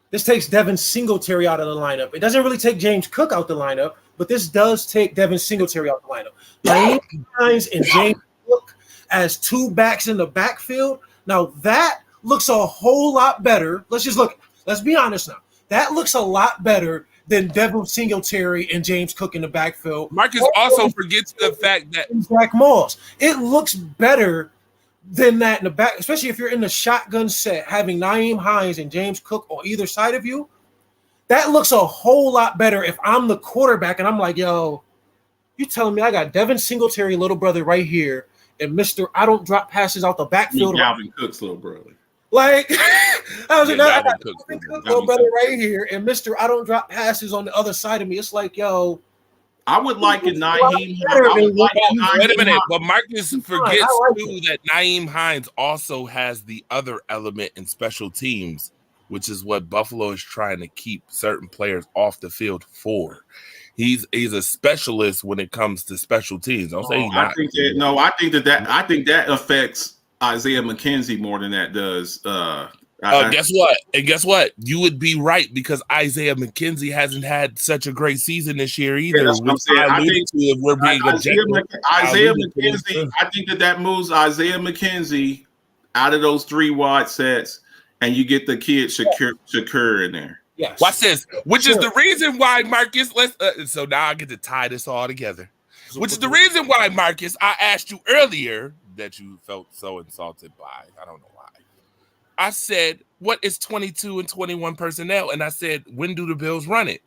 This takes Devin Singletary out of the lineup. It doesn't really take James Cook out the lineup, but this does take Devin Singletary out the lineup. Nyheim Hines and James Cook as two backs in the backfield. Now that looks a whole lot better. Let's be honest now. That looks a lot better than Devin Singletary and James Cook in the backfield. Marcus also forgets the fact that Zach Moss. It looks better than that in the back, especially if you're in the shotgun set, having Nyheim Hines and James Cook on either side of you. That looks a whole lot better if I'm the quarterback and I'm like, yo, you telling me I got Devin Singletary, little brother, right here, and Mr. I don't drop passes out the backfield. Dalvin Cook's little brother. Like, I was like, I got Dalvin Cook's little brother right here, and Mr. I don't drop passes on the other side of me. It's like, yo, I would like a Nyheim. Wait a minute, but Marcus forgets like too that Nyheim Hines also has the other element in special teams, which is what Buffalo is trying to keep certain players off the field for. He's a specialist when it comes to special teams. Don't say he's not. I think that affects Isaiah McKenzie more than that does. Guess what? And guess what? You would be right because Isaiah McKenzie hasn't had such a great season this year either. That's what I'm saying. I think if we're being Isaiah McKenzie. I think that moves Isaiah McKenzie out of those 3 wide sets, and you get the kid Shakur in there. Yes. Watch this, which is the reason why Marcus. So now I get to tie this all together. Which is the reason why Marcus. I asked you earlier that you felt so insulted by. I don't know why. I said, what is 22 and 21 personnel? And I said, when do the Bills run it?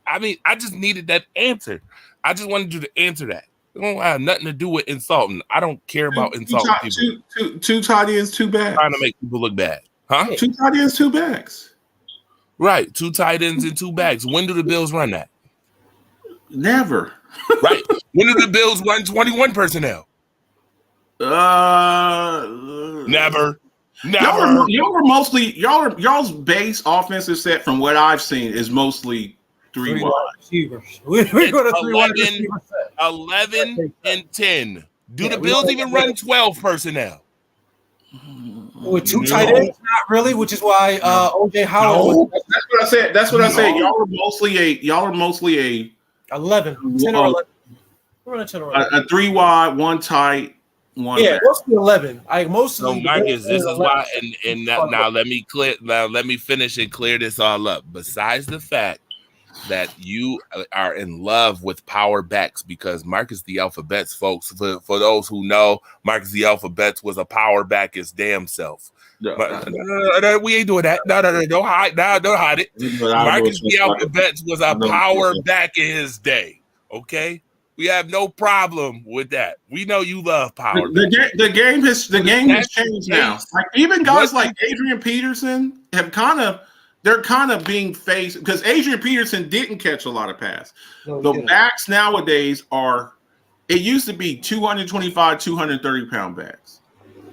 I just needed that answer. I just wanted you to answer that. It don't have nothing to do with insulting. I don't care about insulting people. Two tight ends, 2 backs. Trying to make people look bad. Huh? 2 tight ends, 2 backs. Right. 2 tight ends and 2 backs. When do the Bills run that? Never. Right. When do the Bills run 21 personnel? Never. Y'all's base offensive set from what I've seen is mostly 3 wide receivers. We're going to 3 wide receiver set. 11 and 10. Do the Bills even run 12 personnel? With 2 tight ends, not really, which is why OJ Howard. No, that's what I said. Y'all are mostly a 11, 10 or 11. We're running 10 or 11. A 3 wide, 1 tight. Yeah, mostly 11. Mostly. So Marcus, this is why, and now let me finish and clear this all up. Besides the fact that you are in love with power backs, because Marcus the Alphabets, folks, for those who know, Marcus the Alphabets was a power back his damn self. No, we ain't doing that. No, don't hide. No, don't hide it. Marcus the Alphabets was a power back in his day. Okay. We have no problem with that. We know you love power. The game has changed now. Like even guys like Adrian Peterson have they're kind of being faced because Adrian Peterson didn't catch a lot of passes. The backs nowadays it used to be 225, 230 pound backs.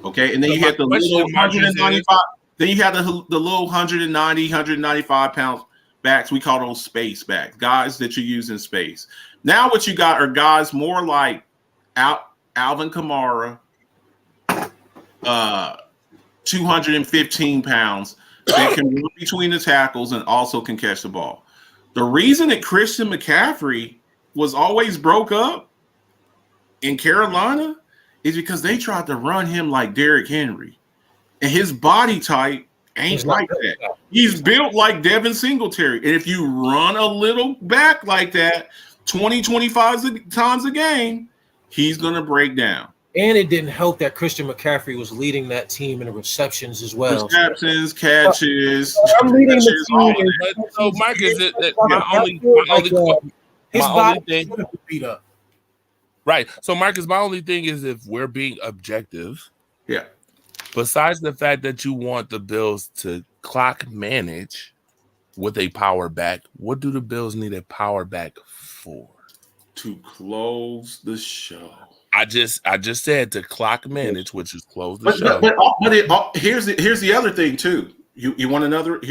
Okay, and then you had the little 195. Then you had the little 190, 195 pound backs. We call those space backs, guys that you use in space. Now what you got are guys more like Alvin Kamara, 215 pounds that can run between the tackles and also can catch the ball. The reason that Christian McCaffrey was always broke up in Carolina is because they tried to run him like Derrick Henry, and his body type ain't like that. He's built like Devin Singletary, and if you run a little back like that 20-25 times a game, he's going to break down. And it didn't help that Christian McCaffrey was leading that team in the receptions as well. Receptions, catches. I'm leading the team. So, Mike, is it his body beat up. Right. So, Marcus, my only thing is if we're being objective. Yeah. Besides the fact that you want the Bills to clock manage with a power back, what do the Bills need a power back for? To close the show. I just said to clock manage, which is close the show. But here's the other thing too. You want another?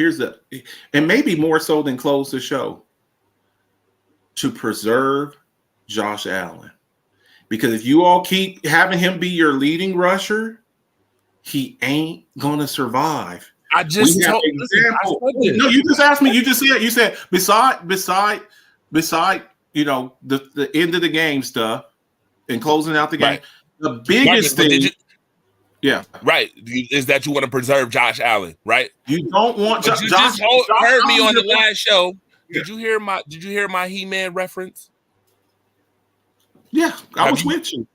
And maybe more so than close the show. To preserve Josh Allen, because if you all keep having him be your leading rusher, he ain't gonna survive. I just told no, you just asked me. You just said beside the end of the game stuff and closing out the game. Right. The biggest thing, right, is that you want to preserve Josh Allen, right? You don't want Josh. You just heard me on the last show. Yeah. Did you hear my He-Man reference? Yeah, I was with you.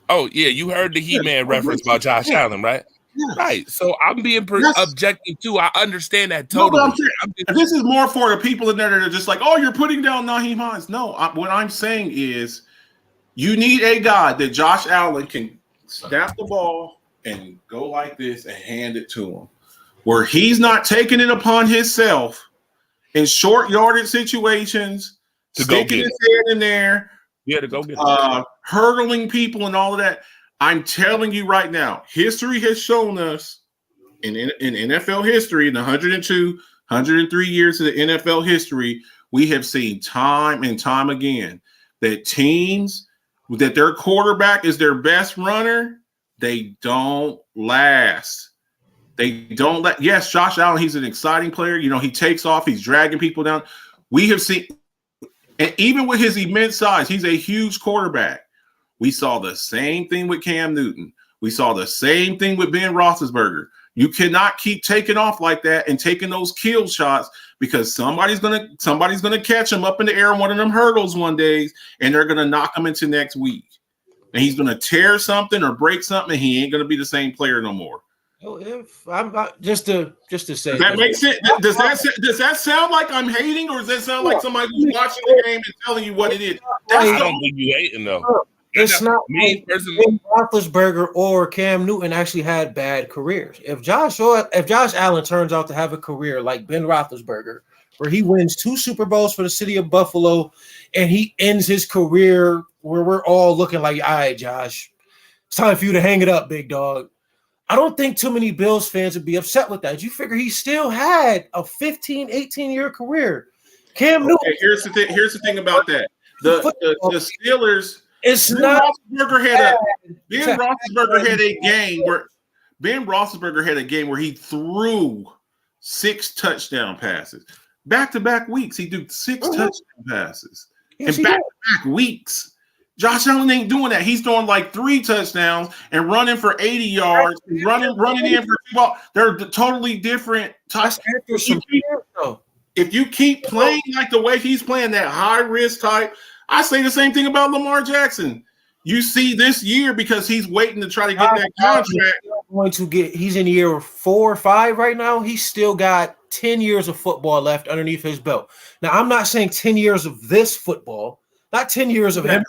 Oh yeah, you heard the He-Man reference about Josh Allen, right? Yes. Right. So I'm being objective too. I understand that totally. No, this is more for the people in there that are just like, oh, you're putting down Nyheim Hines. No, what I'm saying is you need a guy that Josh Allen can snap the ball and go like this and hand it to him, where he's not taking it upon himself in short yardage situations, sticking his head in there, to go get it. hurdling people and all of that. I'm telling you right now, history has shown us in NFL history, in the 102, 103 years of the NFL history, we have seen time and time again that teams that their quarterback is their best runner, they don't last. They don't let. Yes, Josh Allen, he's an exciting player. You know, he takes off, he's dragging people down. We have seen, and even with his immense size, he's a huge quarterback. We saw the same thing with Cam Newton. We saw the same thing with Ben Roethlisberger. You cannot keep taking off like that and taking those kill shots, because somebody's gonna catch him up in the air on one of them hurdles one day, and they're gonna knock him into next week. And he's gonna tear something or break something, and he ain't gonna be the same player no more. If I'm just to say, Does that make sense? Does that sound like I'm hating, or does that sound like somebody who's watching the game and telling you what it is? I don't think you hating though. It's not me personally. Ben Roethlisberger or Cam Newton actually had bad careers. If Josh Allen turns out to have a career like Ben Roethlisberger, where he wins 2 Super Bowls for the city of Buffalo, and he ends his career where we're all looking like, all right, Josh, it's time for you to hang it up, big dog. I don't think too many Bills fans would be upset with that. You figure he still had a 15, 18-year career. Cam Newton. Okay, here's the thing about that. The Steelers. It's Ben not. Roethlisberger had a game where Ben Roethlisberger had a game where he threw 6 touchdown passes. Back-to-back weeks, he did 6 touchdown passes. Yes, and back-to-back weeks. Josh Allen ain't doing that. He's throwing like 3 touchdowns and running for 80 yards, running in for 2 balls. They're totally different types. If you keep playing like the way he's playing, that high-risk type, I say the same thing about Lamar Jackson. You see this year, because he's waiting to try to get that contract. He's in year 4 or 5 right now. He's still got 10 years of football left underneath his belt. Now, I'm not saying 10 years of this football, not 10 years of him.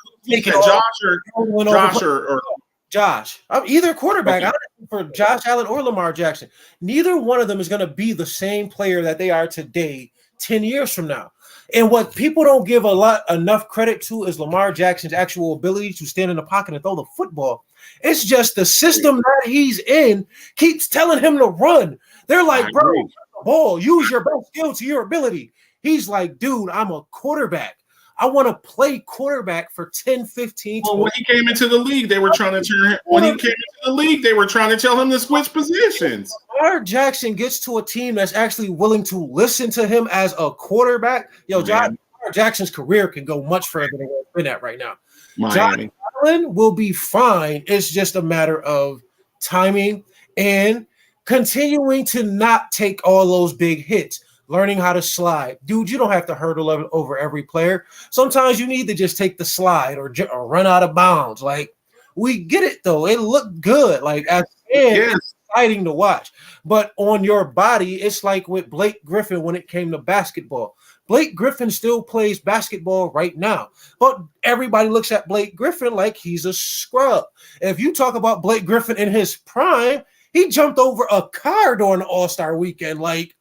Josh. I'm either quarterback. Okay. For Josh Allen or Lamar Jackson. Neither one of them is going to be the same player that they are today 10 years from now. And what people don't give enough credit to is Lamar Jackson's actual ability to stand in the pocket and throw the football. It's just the system that he's in keeps telling him to run. They're like, bro, the ball, use your best skill to your ability. He's like, dude, I'm a quarterback. I want to play quarterback for 10, 15. Well, when he came into the league, they were trying to turn him. When he came into the league, they were trying to tell him to switch positions. Lamar Jackson gets to a team that's actually willing to listen to him as a quarterback. Lamar Jackson's career can go much further than where it's been at right now. Josh Allen will be fine. It's just a matter of timing and continuing to not take all those big hits. Learning how to slide. Dude, you don't have to hurdle over every player. Sometimes you need to just take the slide or run out of bounds. Like, we get it, though. It looked good. Like, it's exciting to watch. But on your body, it's like with Blake Griffin when it came to basketball. Blake Griffin still plays basketball right now. But everybody looks at Blake Griffin like he's a scrub. If you talk about Blake Griffin in his prime, he jumped over a car during the All-Star weekend. Like,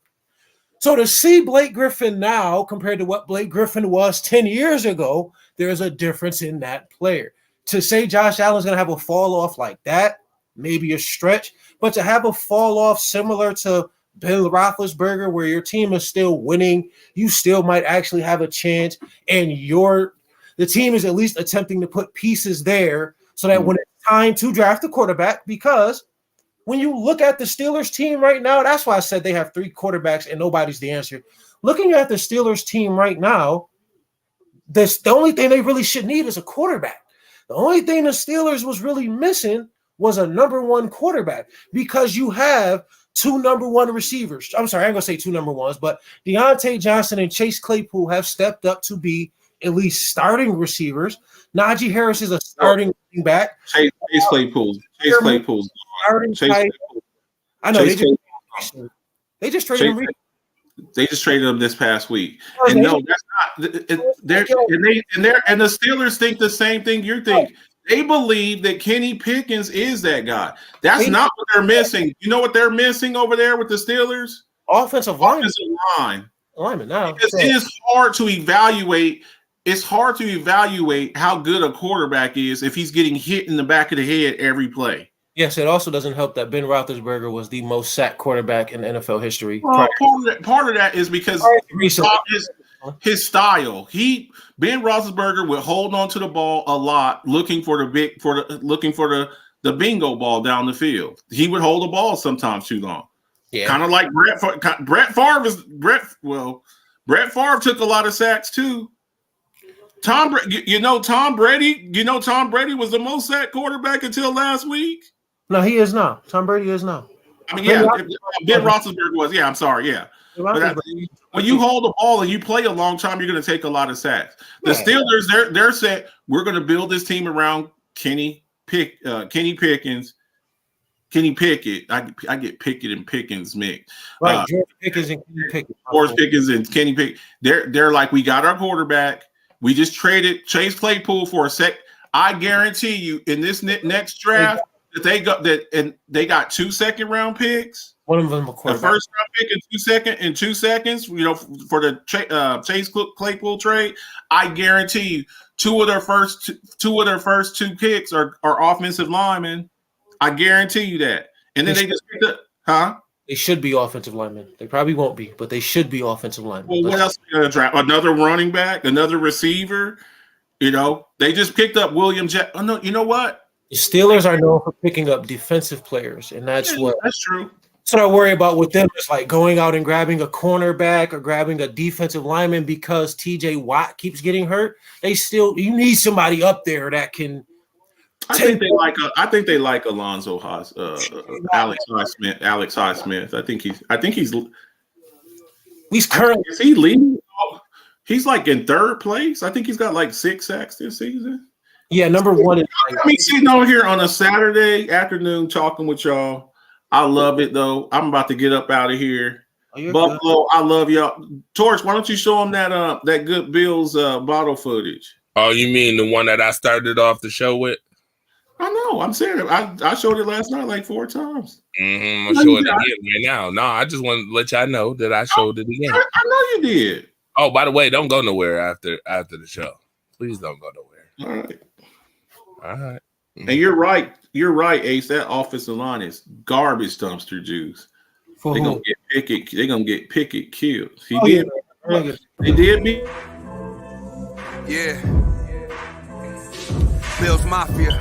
so to see Blake Griffin now compared to what Blake Griffin was 10 years ago, there's a difference in that player. To say Josh Allen's going to have a fall off like that, maybe a stretch, but to have a fall off similar to Ben Roethlisberger, where your team is still winning, you still might actually have a chance, and the team is at least attempting to put pieces there so that when it's time to draft a quarterback, because when you look at the Steelers team right now, that's why I said they have 3 quarterbacks and nobody's the answer. Looking at the Steelers team right now, the only thing they really should need is a quarterback. The only thing the Steelers was really missing was a number 1 quarterback, because you have 2 number 1 receivers. I'm sorry, I ain't going to say 2 number 1s, but Deontay Johnson and Chase Claypool have stepped up to be at least starting receivers. Najee Harris is a starting running back. Chase Claypool. I know they just traded him. They just traded him this past week. And no, that's not. And the Steelers think the same thing you think. They believe that Kenny Pickens is that guy. That's not what they're missing. You know what they're missing over there with the Steelers? Offensive line. Lineman. Now, because it is hard to evaluate. It's hard to evaluate how good a quarterback is if he's getting hit in the back of the head every play. Yes, it also doesn't help that Ben Roethlisberger was the most sacked quarterback in NFL history. Well, part of that is because his style. Ben Roethlisberger would hold on to the ball a lot, looking for the bingo ball down the field. He would hold the ball sometimes too long. Yeah, kind of like Brett Favre. Brett Favre took a lot of sacks too. Tom Brady was the most sacked quarterback until last week. No, he is now. Tom Brady is now. I mean, Ben Roethlisberger was. Yeah, I'm sorry. Yeah. But when you hold the ball and you play a long time, you're going to take a lot of sacks. The Steelers, they're set. We're going to build this team around Kenny Pickens, Kenny Pickett. I get Pickett and Pickens mixed. Right, George Pickens and Kenny Pickett. George Pickens and Kenny Pickett. They're like, we got our quarterback. We just traded Chase Claypool for a sec. I guarantee you, in this next draft, that they got 2 second-round picks. One of them, a the first round pick in 2 seconds. You know, for the Chase Claypool trade. I guarantee you, two of their first two picks are offensive linemen. I guarantee you that. And then they just picked up, huh? They should be offensive linemen. They probably won't be, but they should be offensive linemen. Well, what else are they going to draft? Another running back, another receiver. You know, they just picked up William Jackson. Oh, no, you know what? The Steelers are known for picking up defensive players, and that's true. That's what I worry about with them. Is like going out and grabbing a cornerback or grabbing a defensive lineman because T.J. Watt keeps getting hurt. You need somebody up there that can. I think they like Alonzo Haas, Alex Highsmith. I think he's currently. Is he leading? He's like in third place. I think he's got like 6 sacks this season. Yeah, number one is. Me sitting on here on a Saturday afternoon talking with y'all. I love it though. I'm about to get up out of here. Buffalo, good. I love y'all. Torch, why don't you show them that good Bills bottle footage? Oh, you mean the one that I started off the show with? I know. I'm saying I showed it last night like 4 times. I'm showing it again right now. No, I just want to let y'all know that I showed it again. I know you did. Oh, by the way, don't go nowhere after the show. Please don't go nowhere. All right. And you're right. You're right, Ace. That offensive line is garbage dumpster juice. They're gonna get Pickett killed. They did me. Yeah. Bills Mafia.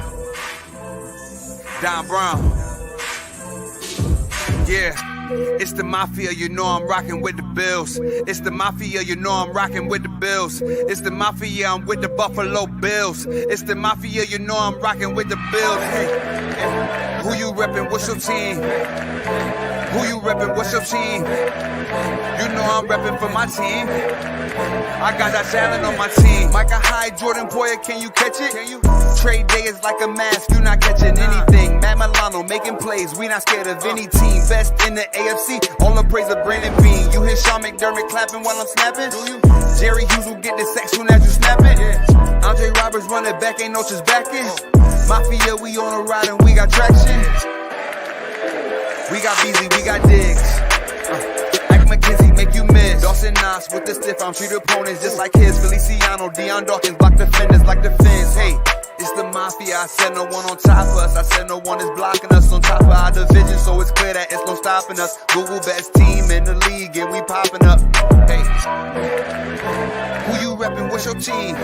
Don Brown. Yeah. It's the Mafia, you know I'm rocking with the Bills. It's the Mafia, you know I'm rocking with the Bills. It's the Mafia, I'm with the Buffalo Bills. It's the Mafia, you know I'm rocking with the Bills. Hey, who you reppin', what's your team? Who you reppin', what's your team? You know I'm reppin' for my team. I got that talent on my team. Micah Hyde, Jordan Poyer, can you catch it? Trade day is like a mask, you not catching anything. Matt Milano making plays, we not scared of any team. Best in the AFC, all the praise of Brandon Bean. You hear Sean McDermott clapping while I'm snapping? Jerry Hughes will get the sack soon as you snap it. Andre Roberts running back, ain't no just backing. Mafia, we on a ride and we got traction. We got Beasley, we got Diggs. McKenzie make you miss. Dawson Knox with the stiff arm, treat opponents just like his. Feliciano, Deion Dawkins block defenders like the Fins. Hey, it's the Mafia. I said no one on top of us. I said no one is blocking us on top of our division, so it's clear that it's no stopping us. Google best team in the league and we popping up. Hey, who you reppin'? What's your team?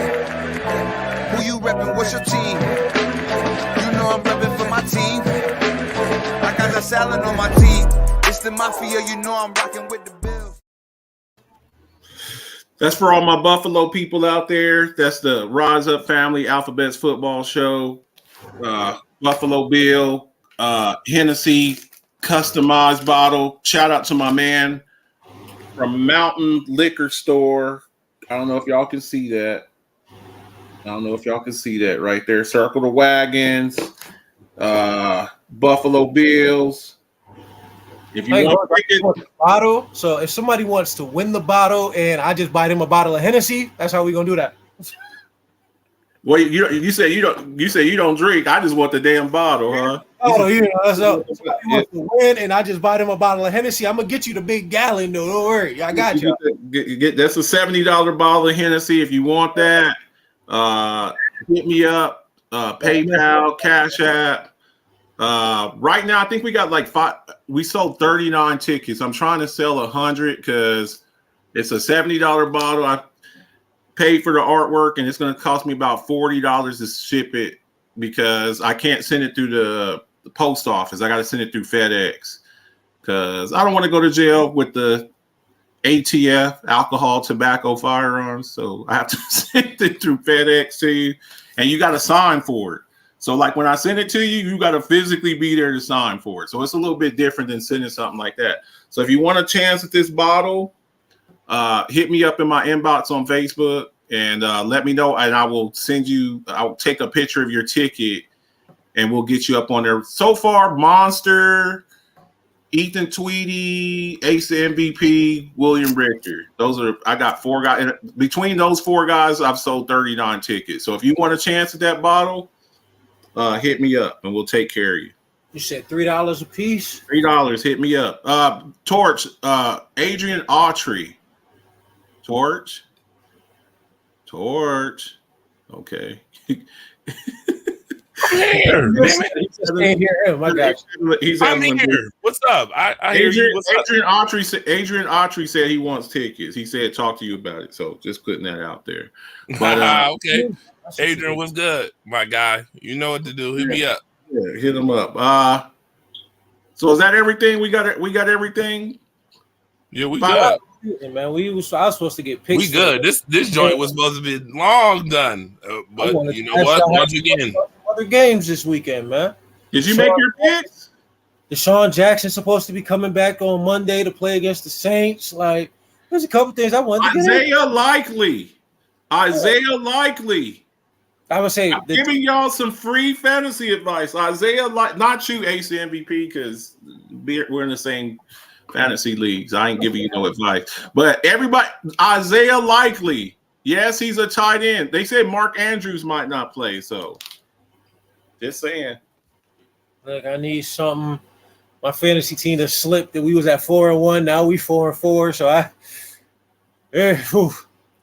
Who you reppin'? What's your team? You know I'm reppin' for my team. I got the salad on my team. It's the Mafia, you know I'm rocking with the Bills. That's for all my Buffalo people out there. That's the Rise Up Family Alphabets Football Show. Buffalo Bill, Hennessy, customized bottle. Shout out to my man from Mountain Liquor Store. I don't know if y'all can see that. Right there. Circle the Wagons. Buffalo Bills. If you want the bottle, so if somebody wants to win the bottle and I just buy them a bottle of Hennessy, that's how we gonna do that. Well, you say you don't drink. I just want the damn bottle, huh? Oh, you know, so somebody wants to win, and I just buy them a bottle of Hennessy. I'm gonna get you the big gallon, though. Don't worry, I got you. Get that's a $70 bottle of Hennessy if you want that. Hit me up. PayPal, Cash App. Right now, I think we got like 5. We sold 39 tickets. I'm trying to sell 100 because it's a $70 bottle. I paid for the artwork, and it's going to cost me about $40 to ship it because I can't send it through the post office. I got to send it through FedEx because I don't want to go to jail with the ATF, alcohol, tobacco, firearms. So I have to send it through FedEx to you, and you got to sign for it. So like when I send it to you, you got to physically be there to sign for it. So it's a little bit different than sending something like that. So if you want a chance at this bottle, hit me up in my inbox on Facebook and let me know, and I'll take a picture of your ticket and we'll get you up on there. So far, Monster, Ethan Tweedy, Ace MVP, William Richter. I got 4 guys. And between those 4 guys, I've sold 39 tickets. So if you want a chance at that bottle, hit me up and we'll take care of you. You said $3 a piece? $3. Hit me up. Torch, Adrian Autry. Torch. Okay. I'm here. I'm here. What's up? I hear you. What's up? Adrian Autry said he wants tickets. He said talk to you about it. So just putting that out there. But okay. Adrian, what's good, my guy? You know what to do. Hit me up. Yeah, hit him up. So is that everything? We got everything. Yeah, we good. Yeah, man, I was supposed to get pictures. We good. This joint was supposed to be long done, but you know what? Once again, other games this weekend, man. Did you make your picks? Deshaun Jackson supposed to be coming back on Monday to play against the Saints. Like, there's a couple things I wanted to get. Isaiah Likely. I would say I'm giving y'all some free fantasy advice. Isaiah, not you, Ace MVP, because we're in the same fantasy leagues. I ain't giving you no advice. But everybody, Isaiah Likely, yes, he's a tight end. They said Mark Andrews might not play, so just saying. Look, I need something. My fantasy team has slipped. That we was at 4-1. Now we 4-4. So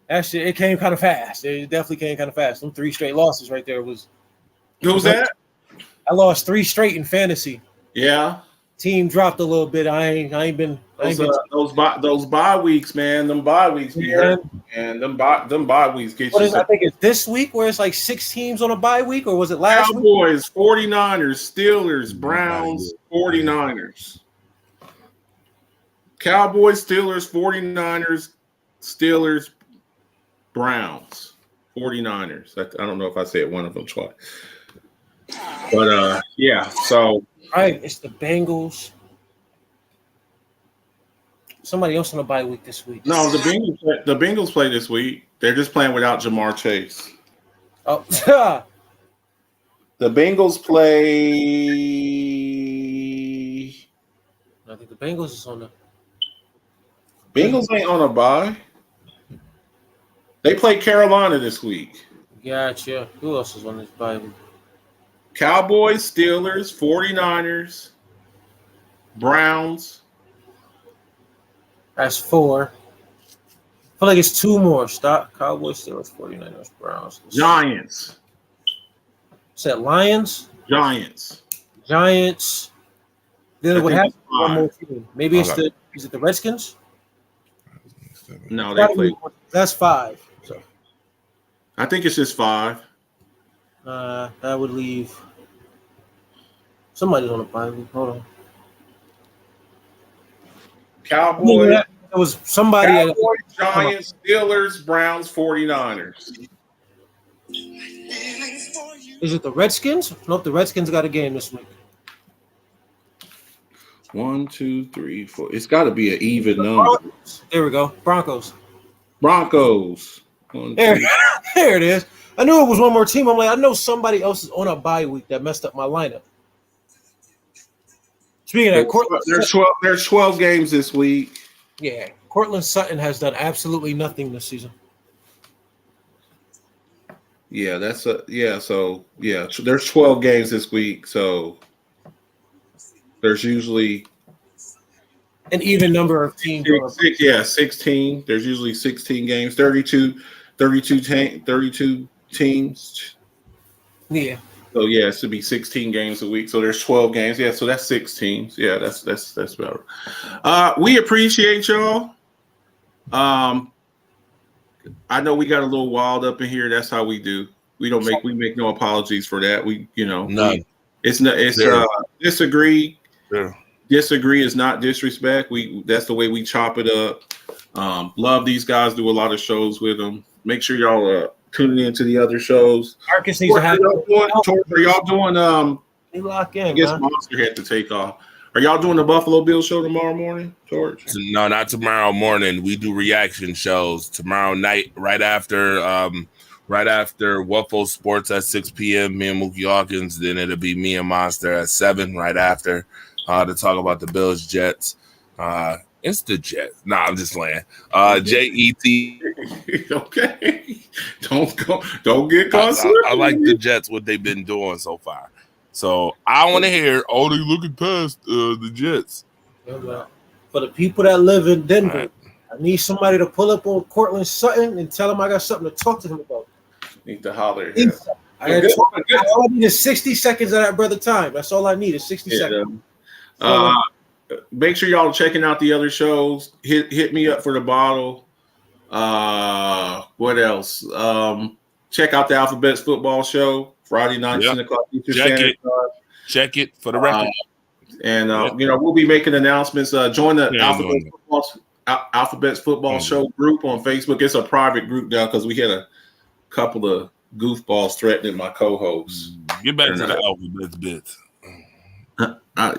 that shit, it came kind of fast. It definitely came kind of fast. Them 3 straight losses right there was. Who was that? I lost 3 straight in fantasy. Yeah. Team dropped a little bit. I ain't been. Those bye weeks, man. Them bye weeks, man. And them bye weeks get you. I think it's this week where it's like 6 teams on a bye week, or was it last week? Cowboys, 49ers, Steelers, Browns, 49ers. Cowboys, Steelers, 49ers, Steelers, Browns, 49ers. I don't know if I said one of them twice. But yeah, so right, it's the Bengals. Somebody else on a bye week this week. No, the Bengals play this week. They're just playing without Jamar Chase. Oh, the Bengals play. I think the Bengals is on the. Bengals ain't on a bye. They play Carolina this week. Gotcha. Who else is on this bye week? Cowboys, Steelers, 49ers, Browns. That's 4. I feel like it's 2 more. Stop. Cowboys, Steelers, 49ers, Browns. Giants. Is that Lions? Giants. Then it would have one more team. Maybe is it the Redskins? No, they play. That's 5. So I think it's just 5. That would leave somebody's on a bye week. Hold on. Cowboys. It was somebody. Cowboys, Giants, Steelers, Browns, 49ers. Is it the Redskins? Nope, the Redskins got a game this week. 1, 2, 3, 4. It's got to be an even number. There we go. Broncos. There it is. I knew it was one more team. I'm like, I know somebody else is on a bye week that messed up my lineup. Speaking of that, there's 12 games this week. Yeah, Cortland Sutton has done absolutely nothing this season. Yeah, that's So there's 12 games this week. So there's usually An even number of teams. 16. There's usually 16 games, 32 teams. Yeah. So yeah, it should be 16 games a week. So there's 12 games. Yeah, so that's 6 teams. Yeah, that's better. We appreciate y'all. I know we got a little wild up in here. That's how we do. We make no apologies for that. None. Disagree. Yeah. Disagree is not disrespect. That's the way we chop it up. Love these guys. Do a lot of shows with them. Make sure y'all tuning into the other shows. Marcus needs to have. Are y'all doing? They lock in. I guess Man. Monster had to take off. Are y'all doing the Buffalo Bills show tomorrow morning, George? No, not tomorrow morning. We do reaction shows tomorrow night, right after Waffle Sports at 6 p.m. Me and Mookie Hawkins. Then it'll be me and Monster at 7 right after to talk about the Bills Jets. It's the Jets. Nah, I'm just playing. JET. Okay. Don't get caught. I like the Jets, what they've been doing so far. So I want to hear, they looking past the Jets. For the people that live in Denver, Right. I need somebody to pull up on Cortland Sutton and tell him I got something to talk to him about. Need to holler. Yeah. All I need is 60 seconds of that brother time. That's all I need is 60 seconds. Make sure y'all checking out the other shows. Hit me up for the bottle. What else? Check out the Alphabets Football Show Friday night, 10 o'clock. Check it for the record. We'll be making announcements. Join the Alphabets Football Show group on Facebook. It's a private group now because we had a couple of goofballs threatening my co-hosts. Get back to the Alphabets bits. I've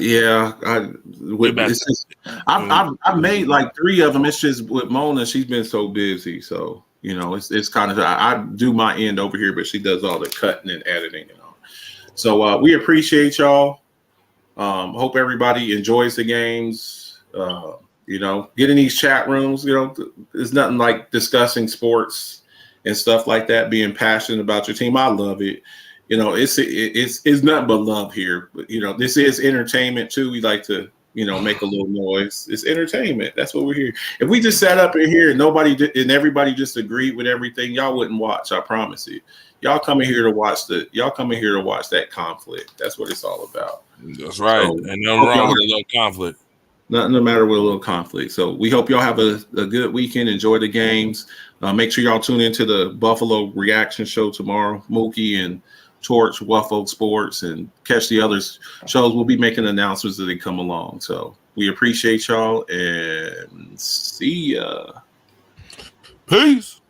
made like 3 of them. It's just with Mona, she's been so busy. So, it's kind of, I do my end over here, but she does all the cutting and editing and all. So we appreciate y'all. Hope everybody enjoys the games. Get in these chat rooms. There's nothing like discussing sports and stuff like that, being passionate about your team. I love it. It's nothing but love here. But this is entertainment too. We like to, make a little noise. It's entertainment. That's what we're here. If we just sat up in here and everybody just agreed with everything, y'all wouldn't watch. I promise you. Y'all coming here to watch that conflict. That's what it's all about. That's right. So, and nothing wrong with a little conflict. No matter with a little conflict. So we hope y'all have a good weekend. Enjoy the games. Make sure y'all tune into the Buffalo Reaction Show tomorrow. Mookie and Torch, Waffle Sports, and catch the other shows. We'll be making announcements as they come along. So we appreciate y'all and see ya. Peace.